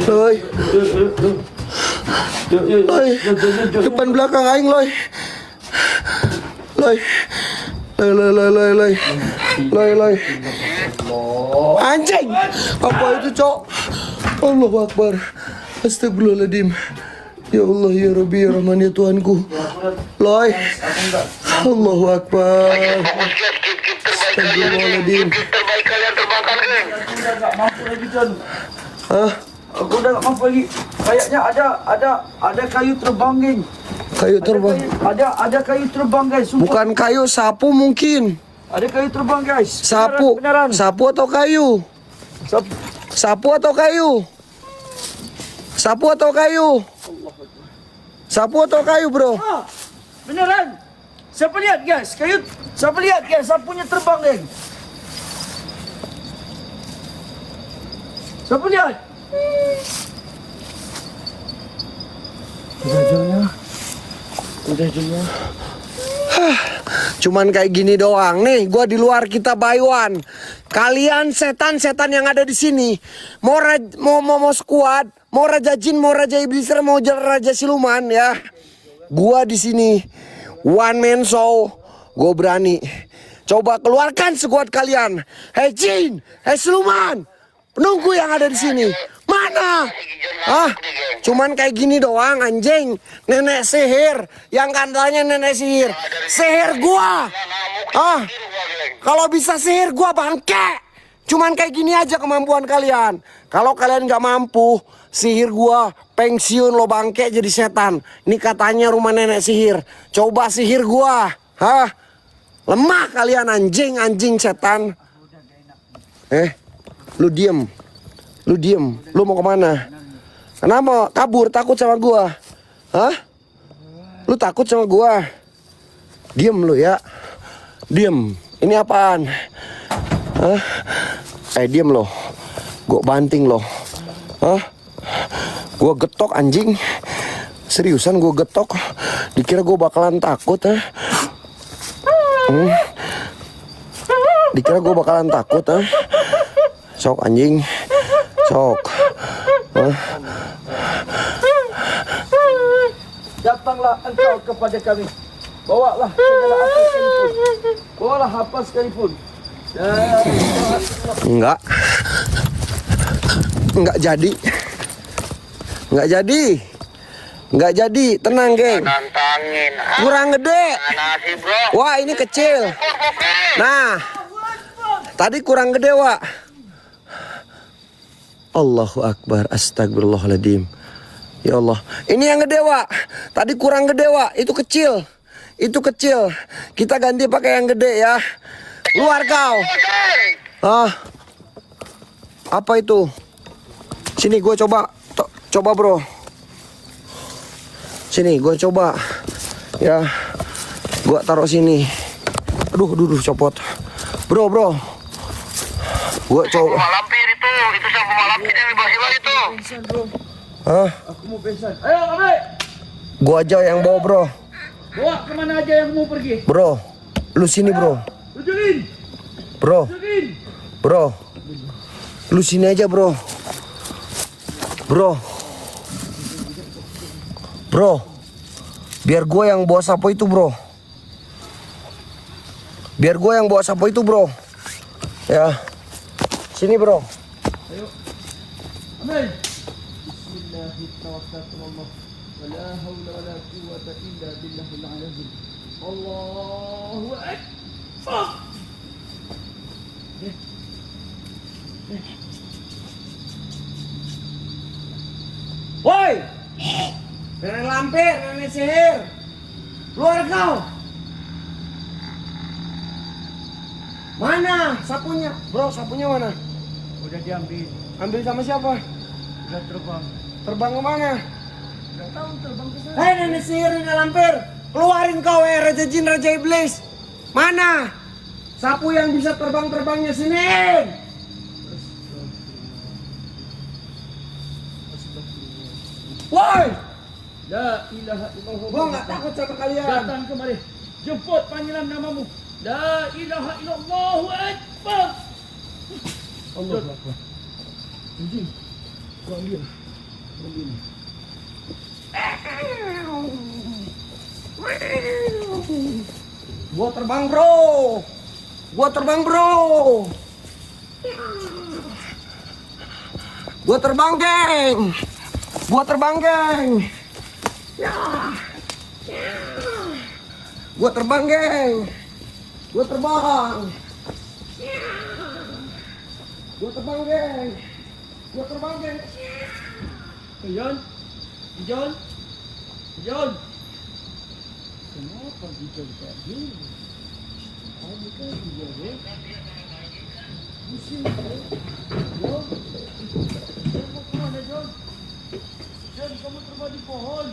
Loy, Loy, depan belakang aing Loy. Loy, Loy. Anjing, apa itu cok? Allahu Akbar. Astagfirullahaladzim. Ya Allah ya Rabbi ya Rahman ya Tuhanku. Loy, Allahu Akbar. Fokus guys, skip Astagfirullahaladzim. terbaik kalian terbangkan geng. Aku udah gak mampu lagi John. Hah? Aku udah gak mampu lagi. Kayaknya ada kayu terbang geng. Kayu terbang. Ada kayu terbang guys. Sumpah. Bukan kayu, sapu mungkin. Ada kayu terbang guys. Sapu. Beneran. Sapu atau kayu? Sapu. Sapu atau kayu? Sapu atau kayu? Sapu atau kayu, bro? Ah, beneran. siapa lihat guys? Siapa lihat guys? Sapunya terbang geng. Siapa lihat? Udah jumnya. Cuman kayak gini doang nih, gua di luar kita buy one. Kalian setan-setan yang ada di sini, mau squad, mau raja jin, mau raja iblis, mau raja siluman ya. Gua di sini one man show, gua berani. Coba keluarkan squad kalian. Hei jin, hei siluman, penunggu yang ada di sini. Mana? Cuman kayak gini doang anjing. Nenek sihir yang katanya nenek sihir. Sihir gua. Kalau bisa sihir gua bangke. Cuman kayak gini aja kemampuan kalian. Kalau kalian nggak mampu, sihir gua pensiun lo bangke jadi setan. Ini katanya rumah nenek sihir. Coba sihir gua. Lemah kalian anjing setan. Lu diem. Lu mau kemana? Kenapa? Kabur, takut sama gua? Lu takut sama gua? Diem lu ya. Diem. Ini apaan? Diem lo. Gua banting lo. Gua getok anjing. Seriusan gua getok. Dikira gua bakalan takut Dikira gua bakalan takut Sok anjing. Sok. Datanglah engkau kepada kami. Bawalah segala apa sekalipun. Bawalah apa sekalipun. Enggak jadi. Tenang geng. Nantangin. Kurang gede. Mana sih bro? Wah ini kecil. Nah, tadi kurang gede wak. Allahu Akbar, astagfirullahaladzim. Ya Allah, ini yang gede wak. Tadi kurang gede wak, itu kecil. Kita ganti pakai yang gede ya. Luar kau. Apa itu? Sini gue coba bro. Sini gue coba. Ya, gue taruh sini. Aduh copot. Bro. Gue coba. Malampir itu sampo malampir yang di bawah itu. Aku mau pingsan. Ayo ambil. Gua aja yang bawa bro. Bawa kemana aja yang mau pergi. Bro, lu sini bro. Tunjukin. Bro, lu sini aja bro. Biar gua yang bawa sapu itu bro. Ya, sini bro. Ayo. Ambil. Bismillahirrahmanirrahim. Wala haula wala quwwata illa billahil azim. Allahu akbar. Woi! Nenek lampir, nenek sihir. Keluar kau. Mana sapunya? Bro, sapunya mana? Udah diambil. Ambil sama siapa? Udah terbang. Terbang kemana? Udah tahu terbang ke sana. Hei nenek sihir, nenek lampir. Keluarin kau raja jin, raja iblis. Mana? Sapu yang bisa terbang-terbangnya sini. Woi! La ilaha illallah. Gua nggak takut sama kalian. Datang kemari. Jemput panggilan namamu. La ilaha illallah akbar. Allahu akbar. Anjing. Gua ambil. Gua terbang bro. Gua terbang geng. Gua terbang geng. John. Kenapa John tadi? Ada kan John ya? Pusing kan? John. John mau kemana John? John kamu terbang di pohon.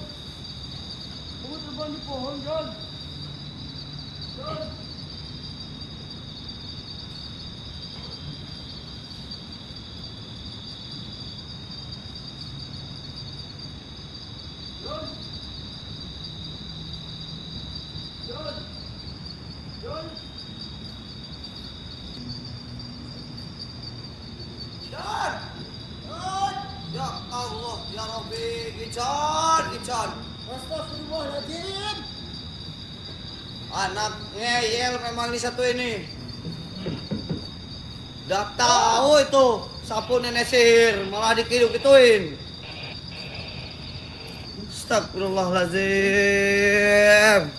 John. Ya Allah, ya Rabbi, Gijon. Astagfirullahaladzim. Anak ngeyel memang ini satu ini. Udah tahu itu sapu nenek sihir, malah dikidu-kituin. Astagfirullahaladzim.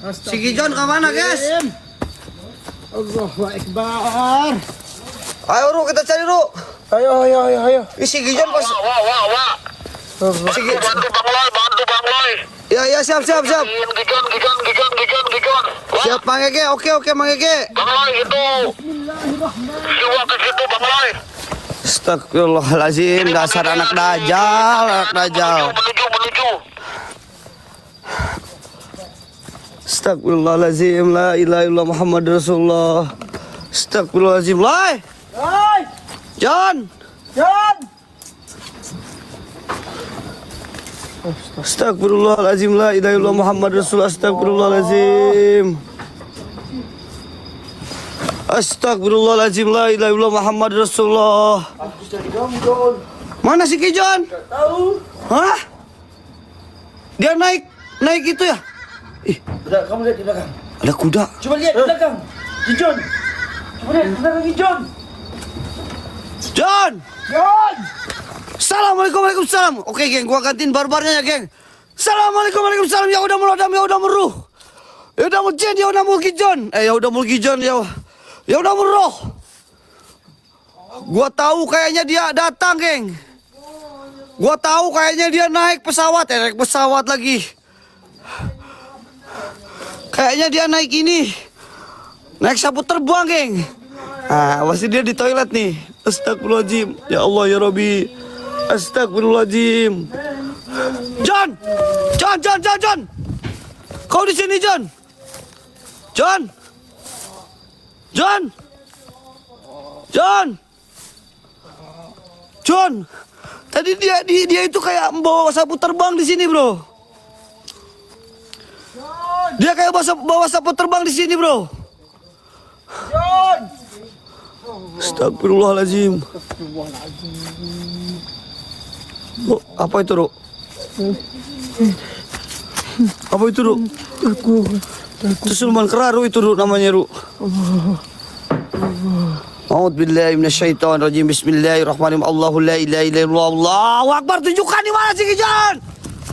Si Gijon kemana, guys? Allahu Akbar. Ayo, Ru, kita cari, Ru. Ayo. Si Gijon pas... Wah. Si Gijon... Bantu Bang Loy. Ya, siap. Gijon. Siap, Mang Ege. Oke, Mang Ege. Bang Loy itu. Siwa ke situ Bang Loy. Astagfirullahaladzim, dasar anak dajal. Menuju. Astagfirullahaladzim, la ilaha illallah Muhammad Rasulullah. Astagfirullahaladzim, Lai. John. Astagfirullahaladzim, la ilaha illallah Muhammad Rasulullah. Astagfirullahaladzim. Astagfirullahaladzim, la ilaha illallah Muhammad Rasulullah. Mana si Kijon? Tahu? Hah? Dia naik itu ya? Udah, kamu lihat di belakang. Ada kuda. Coba lihat di belakang. Gijon. Coba lihat di belakang Gijon. John. Assalamualaikum, waalaikumsalam. Oke, geng, gua gantiin barbarnya ya, geng. Assalamualaikum, waalaikumsalam. Ya udah muladam, ya udah meruh. Ya udah mujin, ya udah mulkijon. Ya udah mulkijon, ya. Ya udah meruh. Gua tahu kayaknya dia datang, geng. Gua tahu kayaknya dia naik pesawat lagi. Kayaknya dia naik ini. Naik sapu terbang, geng. Ah, pasti dia di toilet nih. Astagfirullahaladzim. Ya Allah, ya Rabbi. Astagfirullahaladzim. John. Kau di sini, John. Tadi dia itu kayak membawa sapu terbang di sini, bro. Dia kayak bawa sapu terbang di sini, bro. Astagfirullahaladzim. Oh, apa itu, Ru? Apa itu, Ru? Itu Sulman Keraru itu, Ru, namanya, Ru. A'udzubillahi minasyaitonirrajim. Bismillahirrahmanirrahim. Allahu la ilaha illallah. Allahu Akbar. Tunjukkan di mana si Gijon.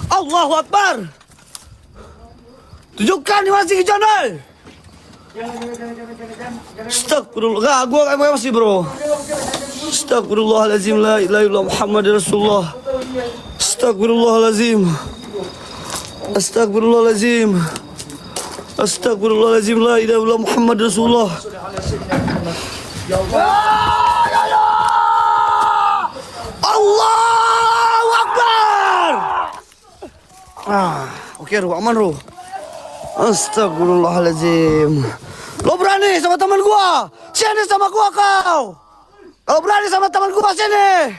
Allahu Akbar. Tunjukkan di mana si Gijon, oi. Astagfirullah. Gua masih, bro. Astagfirullahaladzim, la ilaha illallah Muhammad Rasulullah. Astagfirullahaladzim, la ilaha illallah Muhammad Rasulullah. Allahu Akbar. Oke, Ru, aman, Ru. Astagfirullahaladzim. Lo berani sama teman gua? Sini sama gua kau. Kalau berani sama teman gua sini.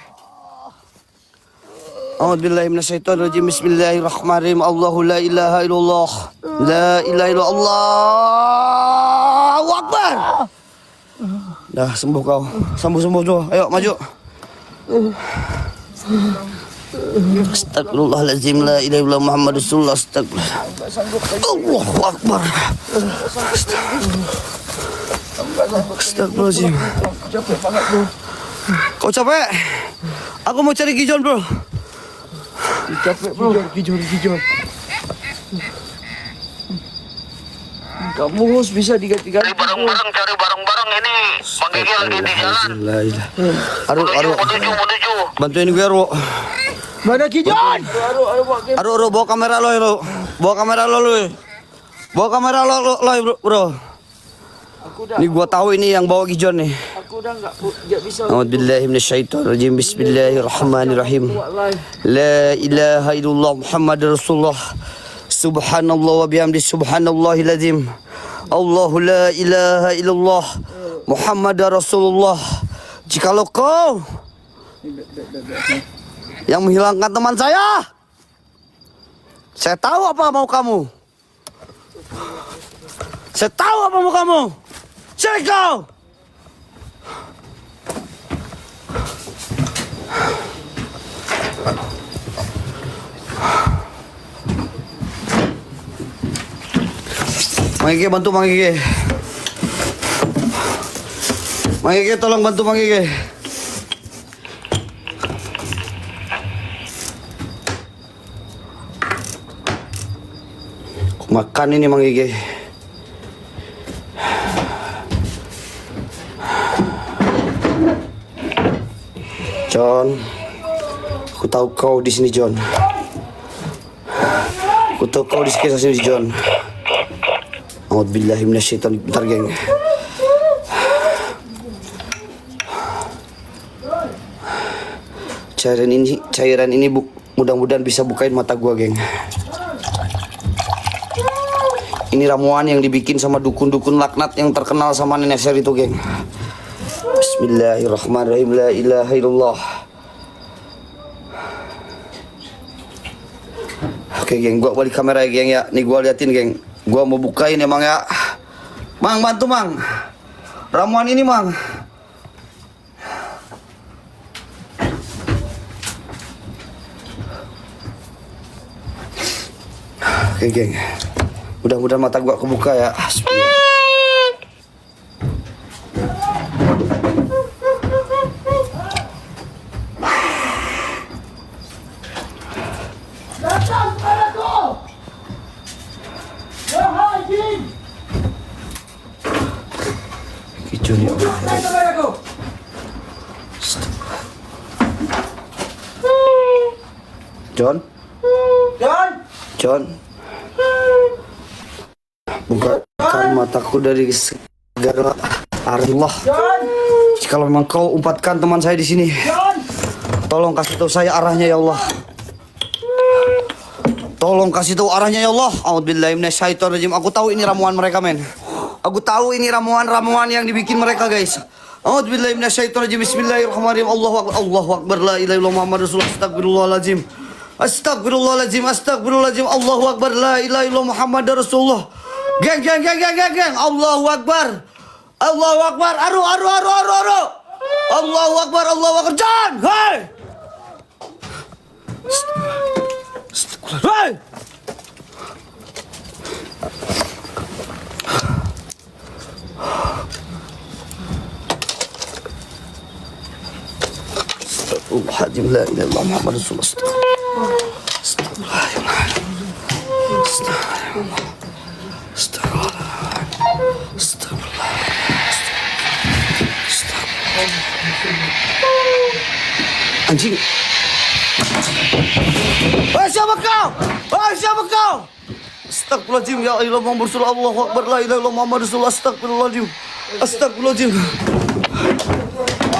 A'udzubillahi minasyaitonirrajim. Bismillahirrahmanirrahim. Allahu la ilaha illallah. La ilaha illallah. Allahu Akbar. Dah sembuh kau. Sembuh tu. Ayo maju. Astagfirullahaladzim, la ilaha illallah Muhammad Rasulullah. Astagfirullah. Allahu Akbar. Astagfirullahaladzim. Kau capek? Aku mau cari Gijon, bro. Capek, bro. Gijon. Kamu harus bisa diganti-ganti. Cari barang-barang ini. Bang Gigi lagi di jalan. Aduh. Menuju. Bantuin gue, Ru. Mana Gijon? Aduh, bawa kamera lo, Ru. Bawa kamera lo, bro. Ini gua tahu ini yang bawa Gijon nih. Aku udah enggak bisa. A'udzubillahi minasyaitonirrajim. Bismillahirrahmanirrahim. La ilaha illallah Muhammad Rasulullah. Subhanallah wa bihamdi subhanallahil azim. Allahu la ilaha illallah Muhammad Rasulullah. Jikalau kau yang menghilangkan teman saya tahu apa mau kamu. Saya tahu apa mau kamu. Cari kau. Mang Gege, bantu Mang Gege. Mang Gege, tolong bantu Mang Gege. Makan ini Mang Gege. John, aku tahu kau di sini John. Aku tahu kau di sekitar sini John. A'udzubillahi minasyaitonir rajim. Bentar, geng. Cairan ini mudah-mudahan bisa bukain mata gua, geng. Ini ramuan yang dibikin sama dukun-dukun laknat yang terkenal sama nenek Ser itu, geng. Bismillahirrahmanirrahim. La ilaha illallah. Oke, geng, gua balik kamera ya, geng ya. Nih gua liatin, geng. Gua mau bukain emang ya. Mang, bantu Mang. Ramuan ini, Mang. Oke, geng. Mudah-mudahan mata gua kebuka ya. John, ya Allah. John? John? Bukakan mataku dari segala arah. Kalau memang kau umpatkan teman saya di sini, tolong kasih tahu saya arahnya ya Allah. Tolong kasih tahu arahnya ya Allah. A'udzubillahi minasyaitonir rajim. Aku tahu ini ramuan mereka, men. Aku tahu ini ramuan-ramuan yang dibikin mereka, guys. A'udzubillahi minasyaitonir rajim. Bismillahirrahmanirrahim. Allahu akbar. Allahu akbar. La ilaha illallah Muhammadur Rasulullah. Astagfirullahalazim. Astagfirullahalazim. Astagfirullahalazim. Allahu akbar. La ilaha illallah Muhammadur Rasulullah. Geng. Allahu akbar. Allahu akbar. Aru. Allahu akbar. Allahu akbar. John, hey. Hey. Astagfirullahaladzim. La ilaha illallah Muhammad Rasulullah. Anjing. Wahai siapa kau? Astagfirullahaladzim. Ya Allah Muhammad Rasulullah. Allahu akbar. La ilaha illallah Muhammad Rasulullah. Astagfirullahaladzim.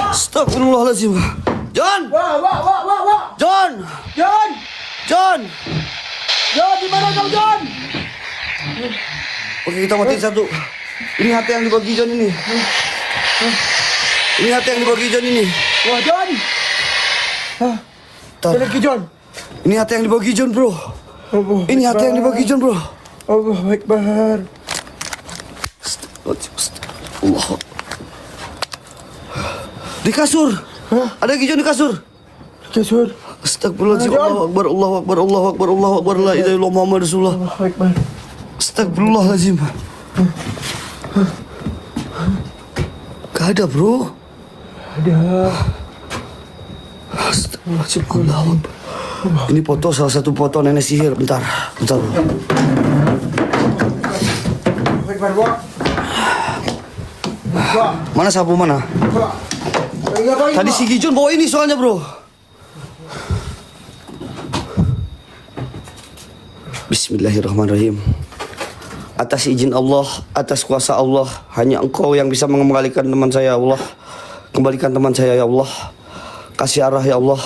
Astagfirullahaladzim. John! John! Di mana kau, John? Oke, kita matiin satu. Ini hati yang dibagi John ini. Wah, John! Lagi John. Ini hati yang dibagi John, bro. Allahu Akbar. Allah. Di kasur. Ada Gijon di kasur. Astagfirullahaladzim. Allahu akbar. La ilaha illallah Muhammad Rasulullah. Allahu Akbar. Astagfirullahaladzim. Gak ada, bro. Ada. Astagfirullahaladzim. Allahu Akbar. Ini foto, salah satu foto nenek sihir. Bentar. Allahu Akbar, bro. Mana sapu mana? Tadi si Gijon bawa ini soalnya, bro. Bismillahirrahmanirrahim. Atas izin Allah, atas kuasa Allah, hanya Engkau yang bisa mengembalikan teman saya, ya Allah. Kembalikan teman saya, ya Allah. Kasih arah, ya Allah.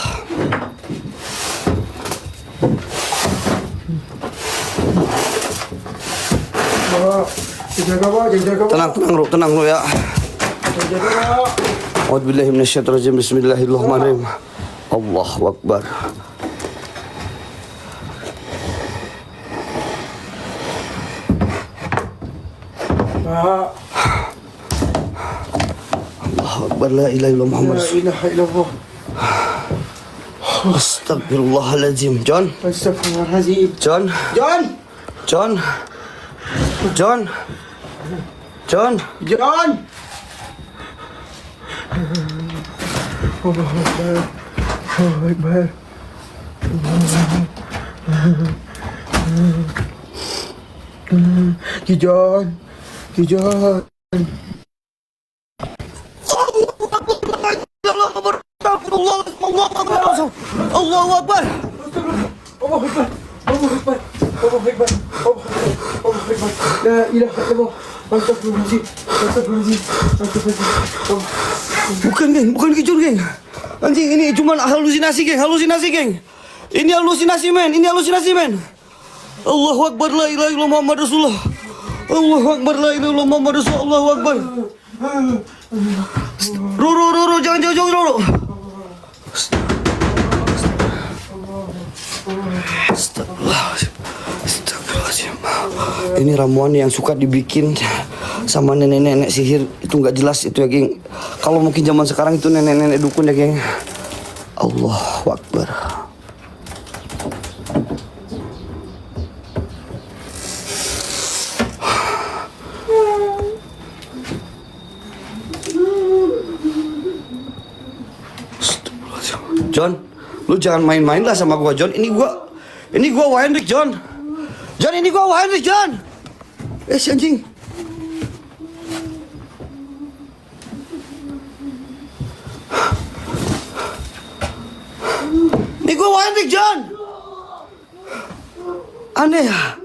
Tenang, tenang Ru ya. A'udzubillahi minasyaitonirrajim. Bismillahirrahmanirrahim. Allahu Akbar. Allahu Akbar, la ilaha illallah Muhammad Rasulullah. Astagfirullahaladzim. John. Astagfirullahaladzim. John. John. John. John. John. John. John. John. Allahu Akbar. La ilaha illallah. Astagfirullahaladzim. Bukan geng, geng. Anjing, ini cuma halusinasi geng. Ini halusinasi men. Allahu Akbar, la ilaha illallah Muhammad Rasulullah. Allahu Akbar, la ilaha illallah Muhammad Rasulullah. Allahu Akbar. Ru, jangan jauh, Ru. Astagfirullahaladzim. Ini ramuan yang suka dibikin sama nenek-nenek sihir. Itu nggak jelas itu ya geng. Kalau mungkin zaman sekarang itu nenek-nenek dukun ya geng. Allahu Akbar. John, lu jangan main-main lah sama gua, John. Ini gua Wayandrik, John. John, ini gua Wayandrik, John. Si anjing. Ini gua Wayandrik, John. Aneh ya.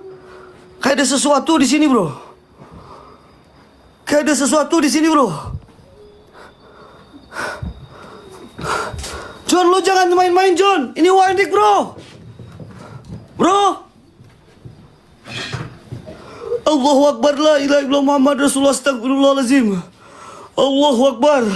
Kayak ada sesuatu di sini, bro. John, lu jangan main-main, John. Ini Wayandrik, bro. Allahu Akbar, la ilaha illallah Muhammad Rasulullah. Astagfirullahaladzim. Allahu Akbar.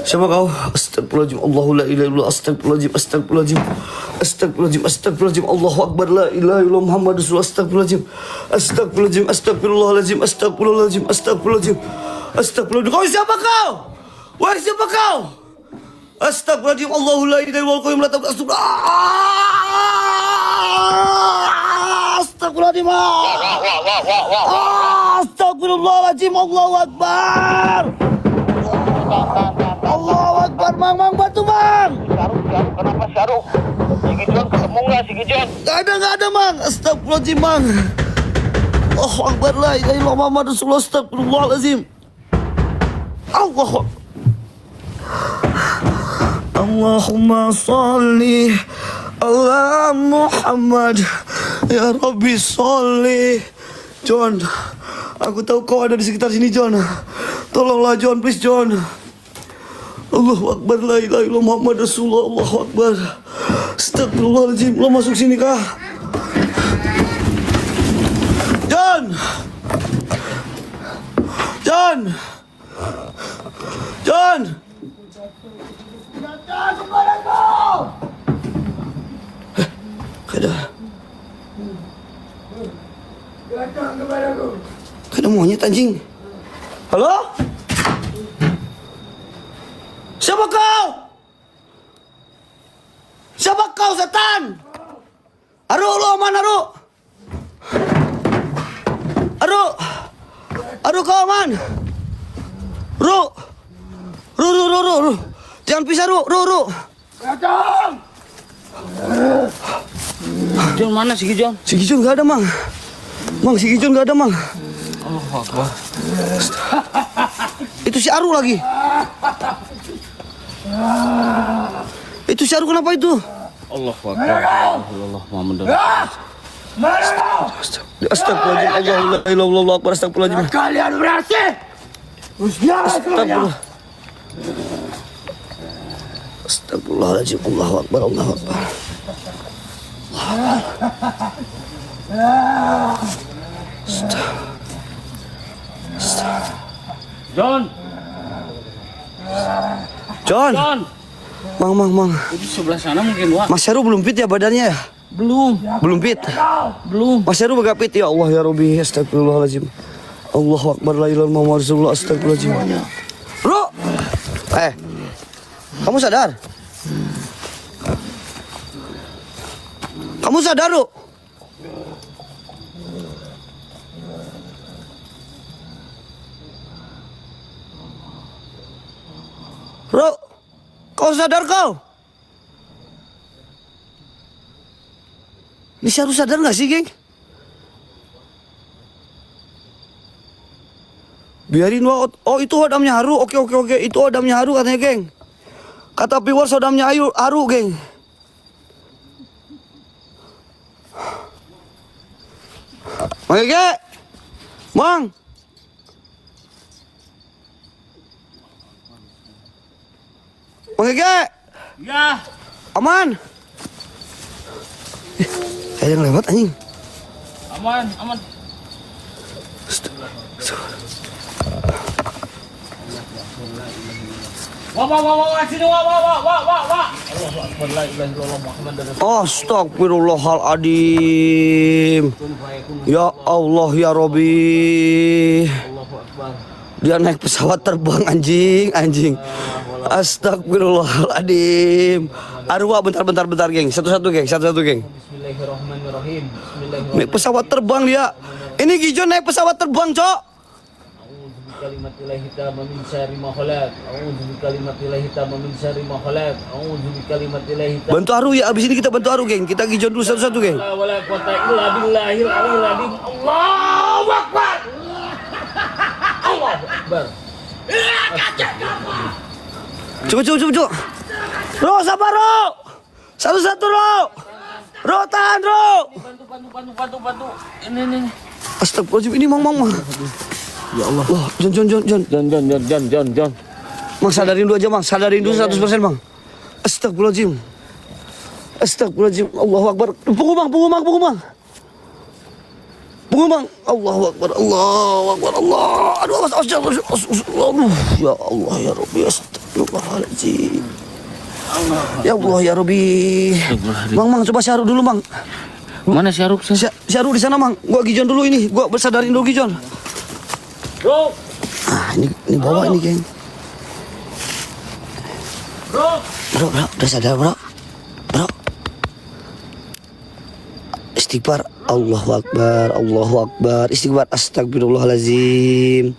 Siapa kau? Astagfirullahaladzim. Allahu la ilaha illallah. Astagfirullahaladzim. Allahu Akbar, la ilaha illallah Muhammad Rasulullah. Astagfirullahaladzim. Astagfirullahaladzim. Kau siapa kau? Wahai siapa kau? Astagfirullahaladzim. Allahu la ilaha illallah. Kau yang melakukan Astagfirullahaladzim. Astagfirullahaladzim. Allahu Akbar. Allahu Akbar, Mang, bantu, Mang. Syaruk, kenapa Syaruk? Sigi John, ketemu nggak Sigi John? Nggak ada, Mang. Astagfirullahaladzim, Mang. Allahu Akbar, la ilaha illallah Muhammad Rasulullah. Astagfirullahaladzim. Allahumma salli ala Muhammad. Ya Rabbi salli. John, aku tahu kau ada di sekitar sini, John. Tolonglah, John, please, John. Allahu Akbar, la ilaha illallah Muhammad Rasulullah. Allahu Akbar. Astagfirullahaladzim. Lo masuk sini kah? John. Ada monyet anjing. Halo? Siapa kau, setan? Aru, lu aman, Aru? Aru, kau aman? Ru. Jangan pisah, Ru. Datang. Gijon mana si Gijon? Si Gijon nggak ada, Mang. Mang, si Gijon nggak ada, Mang. Allahu Akbar. Itu si Aru lagi. Itu si Aru kenapa itu? Allahu Akbar. Allah Muhammad Astagfirullahaladzim. Allahu Akbar. Astagfirullahaladzim. Kalian berhasil. Astagfirullah. Astagfirullahaladzim. Allahu Akbar. Allahu Akbar. John. John. John. Mang. Itu sebelah sana mungkin, Wak. Mas Heru belum fit ya badannya ya? Belum fit. Mas Heru agak fit ya Allah ya Rabbi. Astagfirullahaladzim. Allahu Akbar. La ilaha illallah Muhammadur Rasulullah. Astagfirullahaladzim. Bro. Kamu sadar? Kamu sadar, Bro? Bro, kau sadar kau? Ini harus sadar nggak sih, geng? Biarin wah. Oh itu odamnya Haru. Oke. Itu odamnya Haru katanya, geng. Kata viewers odamnya Haru, geng. Mang Ege, Mang. Mang Ege. Ya. Aman. Ada yang lewat anjing. Aman. Wah, sini, wah. Astagfirullahaladzim. Ya Allah ya Robbi. Dia naik pesawat terbang anjing. Astagfirullahaladzim. Arwah bentar geng. Satu-satu geng. Bismillahirrahmanirrahim. Naik pesawat terbang dia. Ini Gijon naik pesawat terbang, Cok. Kalimatillahi tamma min syarri ma khalaq. A'udzu bikalimatillahi tamma min syarri ma khalaq. A'udzu bikalimatillahi tamma. Bantu Aru ya, abis ini kita bantu Aru, geng. Kita Gijon dulu satu-satu, geng. La wala quwata illa billahil aliyil azim. Allahu akbar. Allahu akbar. Coba. Ro, sabar, Ro. Satu-satu, Ro. Ro, tahan, Ro. Bantu. Ini. Astagfirullahaladzim, ini Mang. Ya Allah. Wah, Jon. John. Mang, sadarin dulu aja, Mang. Sadarin dulu 100%, Mang. Astagfirullahaladzim. Allahu Akbar. Punggu, Mang. Allahu Akbar. Allah. Aduh, aduh. Ya Allah, ya Rabbi. Astagfirullahaladzim. Ya Allah, ya Rabbi. Mang, coba Syaru dulu, Mang. Mana Syaruk? Syaru di sana, Mang. Gua Gijon dulu ini. Gua bersadarin dulu Gijon. Bro. Ini bawa ini, geng. Bro, udah sadar, bro. Istighfar. Allahu Akbar. Istighfar. Astagfirullahaladzim.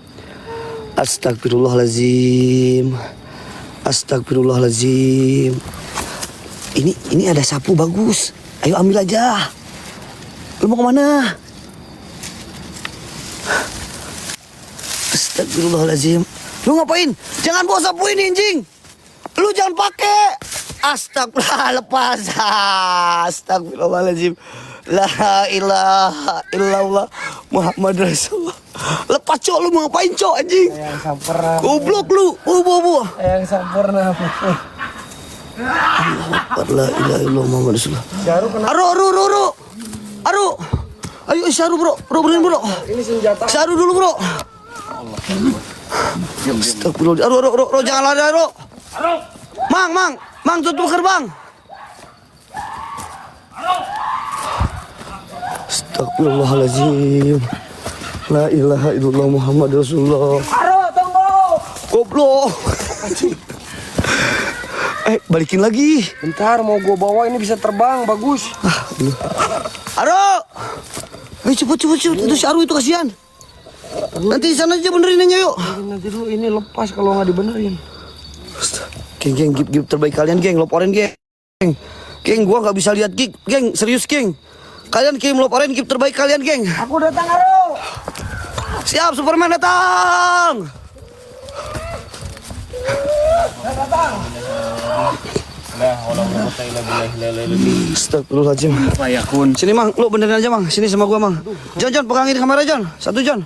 Ini ada sapu bagus. Ayo ambil aja. Lu mau kemana? Astagfirullahaladzim. Lu ngapain? Jangan bawa sapu ini, anjing. Lu jangan pakai. Astagfirullah, lepas. Astagfirullahaladzim. La ilaha illallah Muhammad Rasulullah. Lepas, Cok. Lu mau ngapain, Cok, anjing? Yang sempurna. Goblok lu. Bu. Yang sempurna. La ilaha illallah Muhammad Rasulullah. Aru. Ayo Syaru, bro. Bro. Ini senjata. Syaru dulu, bro. Astagfirullah. Ro, jangan lari, Ro. Mang, tutup gerbang. Astagfirullahaladzim. La ilaha illallah Muhammad Rasulullah. Aro, tunggu. Goblok. Balikin lagi. Bentar, mau gua bawa ini bisa terbang, bagus. Aro. Cepet. Itu si Aru itu kasihan. Nanti di sana aja benerin aja, yuk. Nanti dulu ini lepas kalau nggak dibenerin. Geng, gift terbaik kalian, geng. Loporin, geng. Geng, gua nggak bisa lihat, geng. Serius, geng. Kalian kirim love orange gift terbaik kalian, geng. Aku datang, Aro. Siap, Superman datang. Astagfirullahaladzim. Sini, Mang. Lu benerin aja, Mang. Sini sama gua, Mang. John, pegangin kamera, John. Satu, John.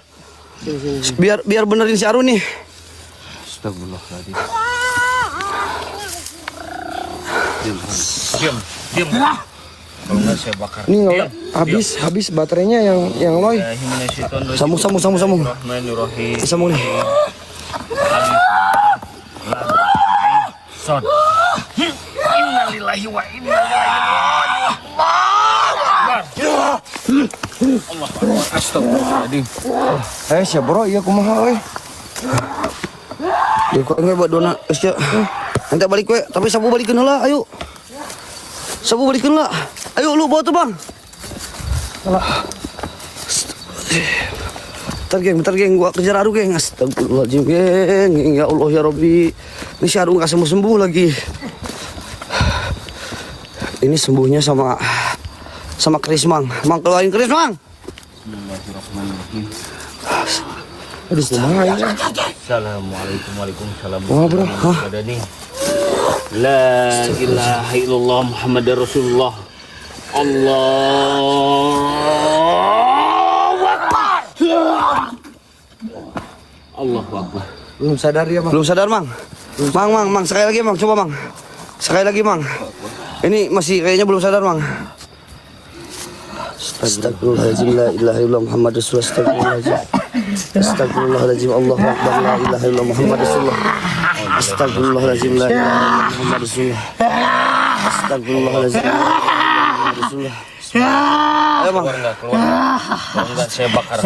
Biar benerin si Arun nih. Astagfirullahaladzim. Diam. Kalau nggak saya bakar. Ini nggak habis baterainya yang loy. Sambung. Bismillahirrahmanirrahim. Sambung nih. Son. Innalillahi wa inna ilaihi raji'un. Astagfirullahaladzim. Siap bro, iya kumaha euy. Dia kok enggak buat dona, ya. Nanti balik we, tapi sabu balikeun heula, ayo. Sabu balikeun lah. Ayo lu bawa tuh, Bang. Bentar geng, gua kejar Aru geng. Astagfirullahaladzim geng. Ya Allah ya Rabbi. Ini si Aru gak sembuh lagi. Ini sembuhnya sama Kris, Mang. Mang keluarin Kris, Mang. Bismillahirrahmanirrahim. Aduh, kumaha ya. Assalamualaikum. Waalaikumsalam. Wah, bro. La ilaha illallah Muhammadar Rasulullah. Allahu Akbar. Allahu Akbar. Belum sadar ya, Mang. Belum sadar, Mang. Mang, sekali lagi, Mang. Coba, Mang. Sekali lagi, Mang. Ini masih kayaknya belum sadar, Mang. Astagfirullahaladzim, la ilaha illallah Muhammad Rasulullah. Astagfirullahaladzim, Allahu Akbar, la ilaha illallah Muhammad Rasulullah. Astagfirullahaladzim, la ilaha illallah Muhammad Rasulullah. Astagfirullahaladzim, la ilaha illallah Rasulullah. Ayo, Mang. Keluar enggak saya bakar.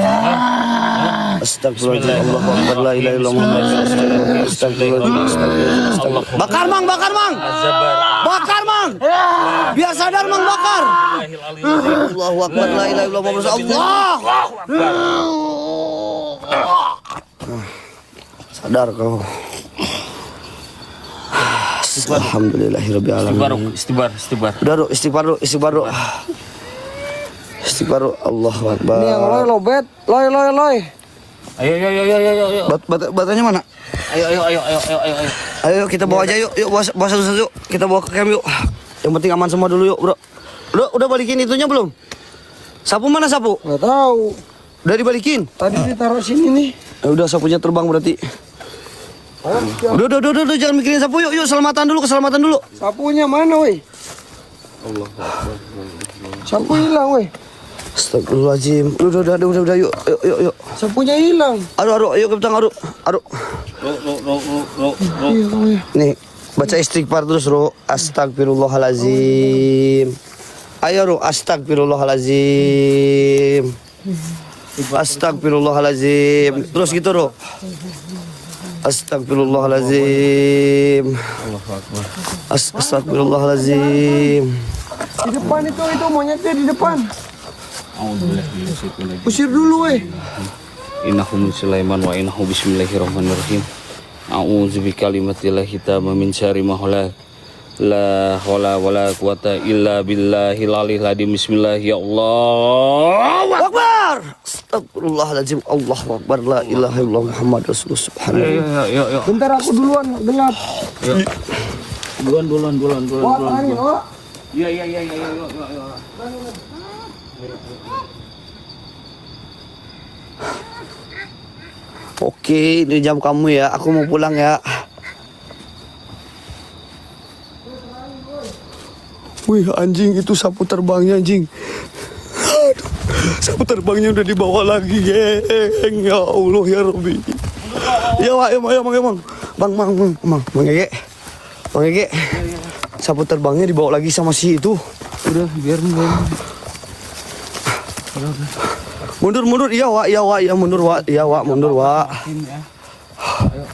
Astagfirullahaladzim, Allahu Akbar, la ilaha illallah Muhammad Rasulullah. Astagfirullahaladzim. Bakar, Mang. Bakar, Mang. Biar sadar, Mang, bakar. Allahu Akbar, la ilaha illallah Muhammad Rasulullah. Sadar kau. Alhamdulillahirabbil alamin. Istighfar. Udah, Dok, istighfar, Dok. Istighfar, Allahu Akbar. Ini yang lobet. Loy. Ayo. Baterainya mana? Ayo. Ayo kita bawa aja yuk bawa satu-satu. Kita bawa ke camp yuk. Yang penting aman semua dulu yuk, Bro. Udah balikin itunya belum? Sapu mana sapu? Nggak tahu. Udah dibalikin? Tadi ditaruh sini nih. Udah sapunya terbang berarti. Udah, jangan mikirin sapu yuk, keselamatan dulu. Sapunya mana, woi? Allah. Sapu hilang, woi. Astagfirullahaladzim. Udah, yuk. Sapunya hilang. Aduh, ayo kita Aduh. Nih, baca istighfar terus, Ro. Astagfirullahaladzim. Ayo, Ro. Astagfirullahaladzim. Terus gitu, Ro. Astagfirullahaladzim. Astagfirullahaladzim. Di depan itu monyetnya di depan. Usir dulu, woi. Innahu min Sulaiman wa innahu bismillahirrahmanirrahim. A'udzu bikalimatillahi tamma min syarri ma khalaq. La haula wala quwata illa billahil aliyil azim. Bismillah ya Allah. Akbar. Astagfirullahaladzim. Allahu Akbar. La ilaha illallah Muhammad Rasulullah. Subhanallah. Yuk. Bentar aku duluan, gelap. Duluan. Wah, angin, wah. Iya. Oke, ini jam kamu ya. Aku mau pulang ya. Wih, anjing, itu sapu terbangnya, anjing. Aduh, sapu terbangnya udah dibawa lagi, geng. Ya Allah ya Rabbi. Ya, Mang. Bang Gege. Sapu terbangnya dibawa lagi sama si itu. Udah, biar. Mundur, iya, Wak, mundur, Wak. Ayo.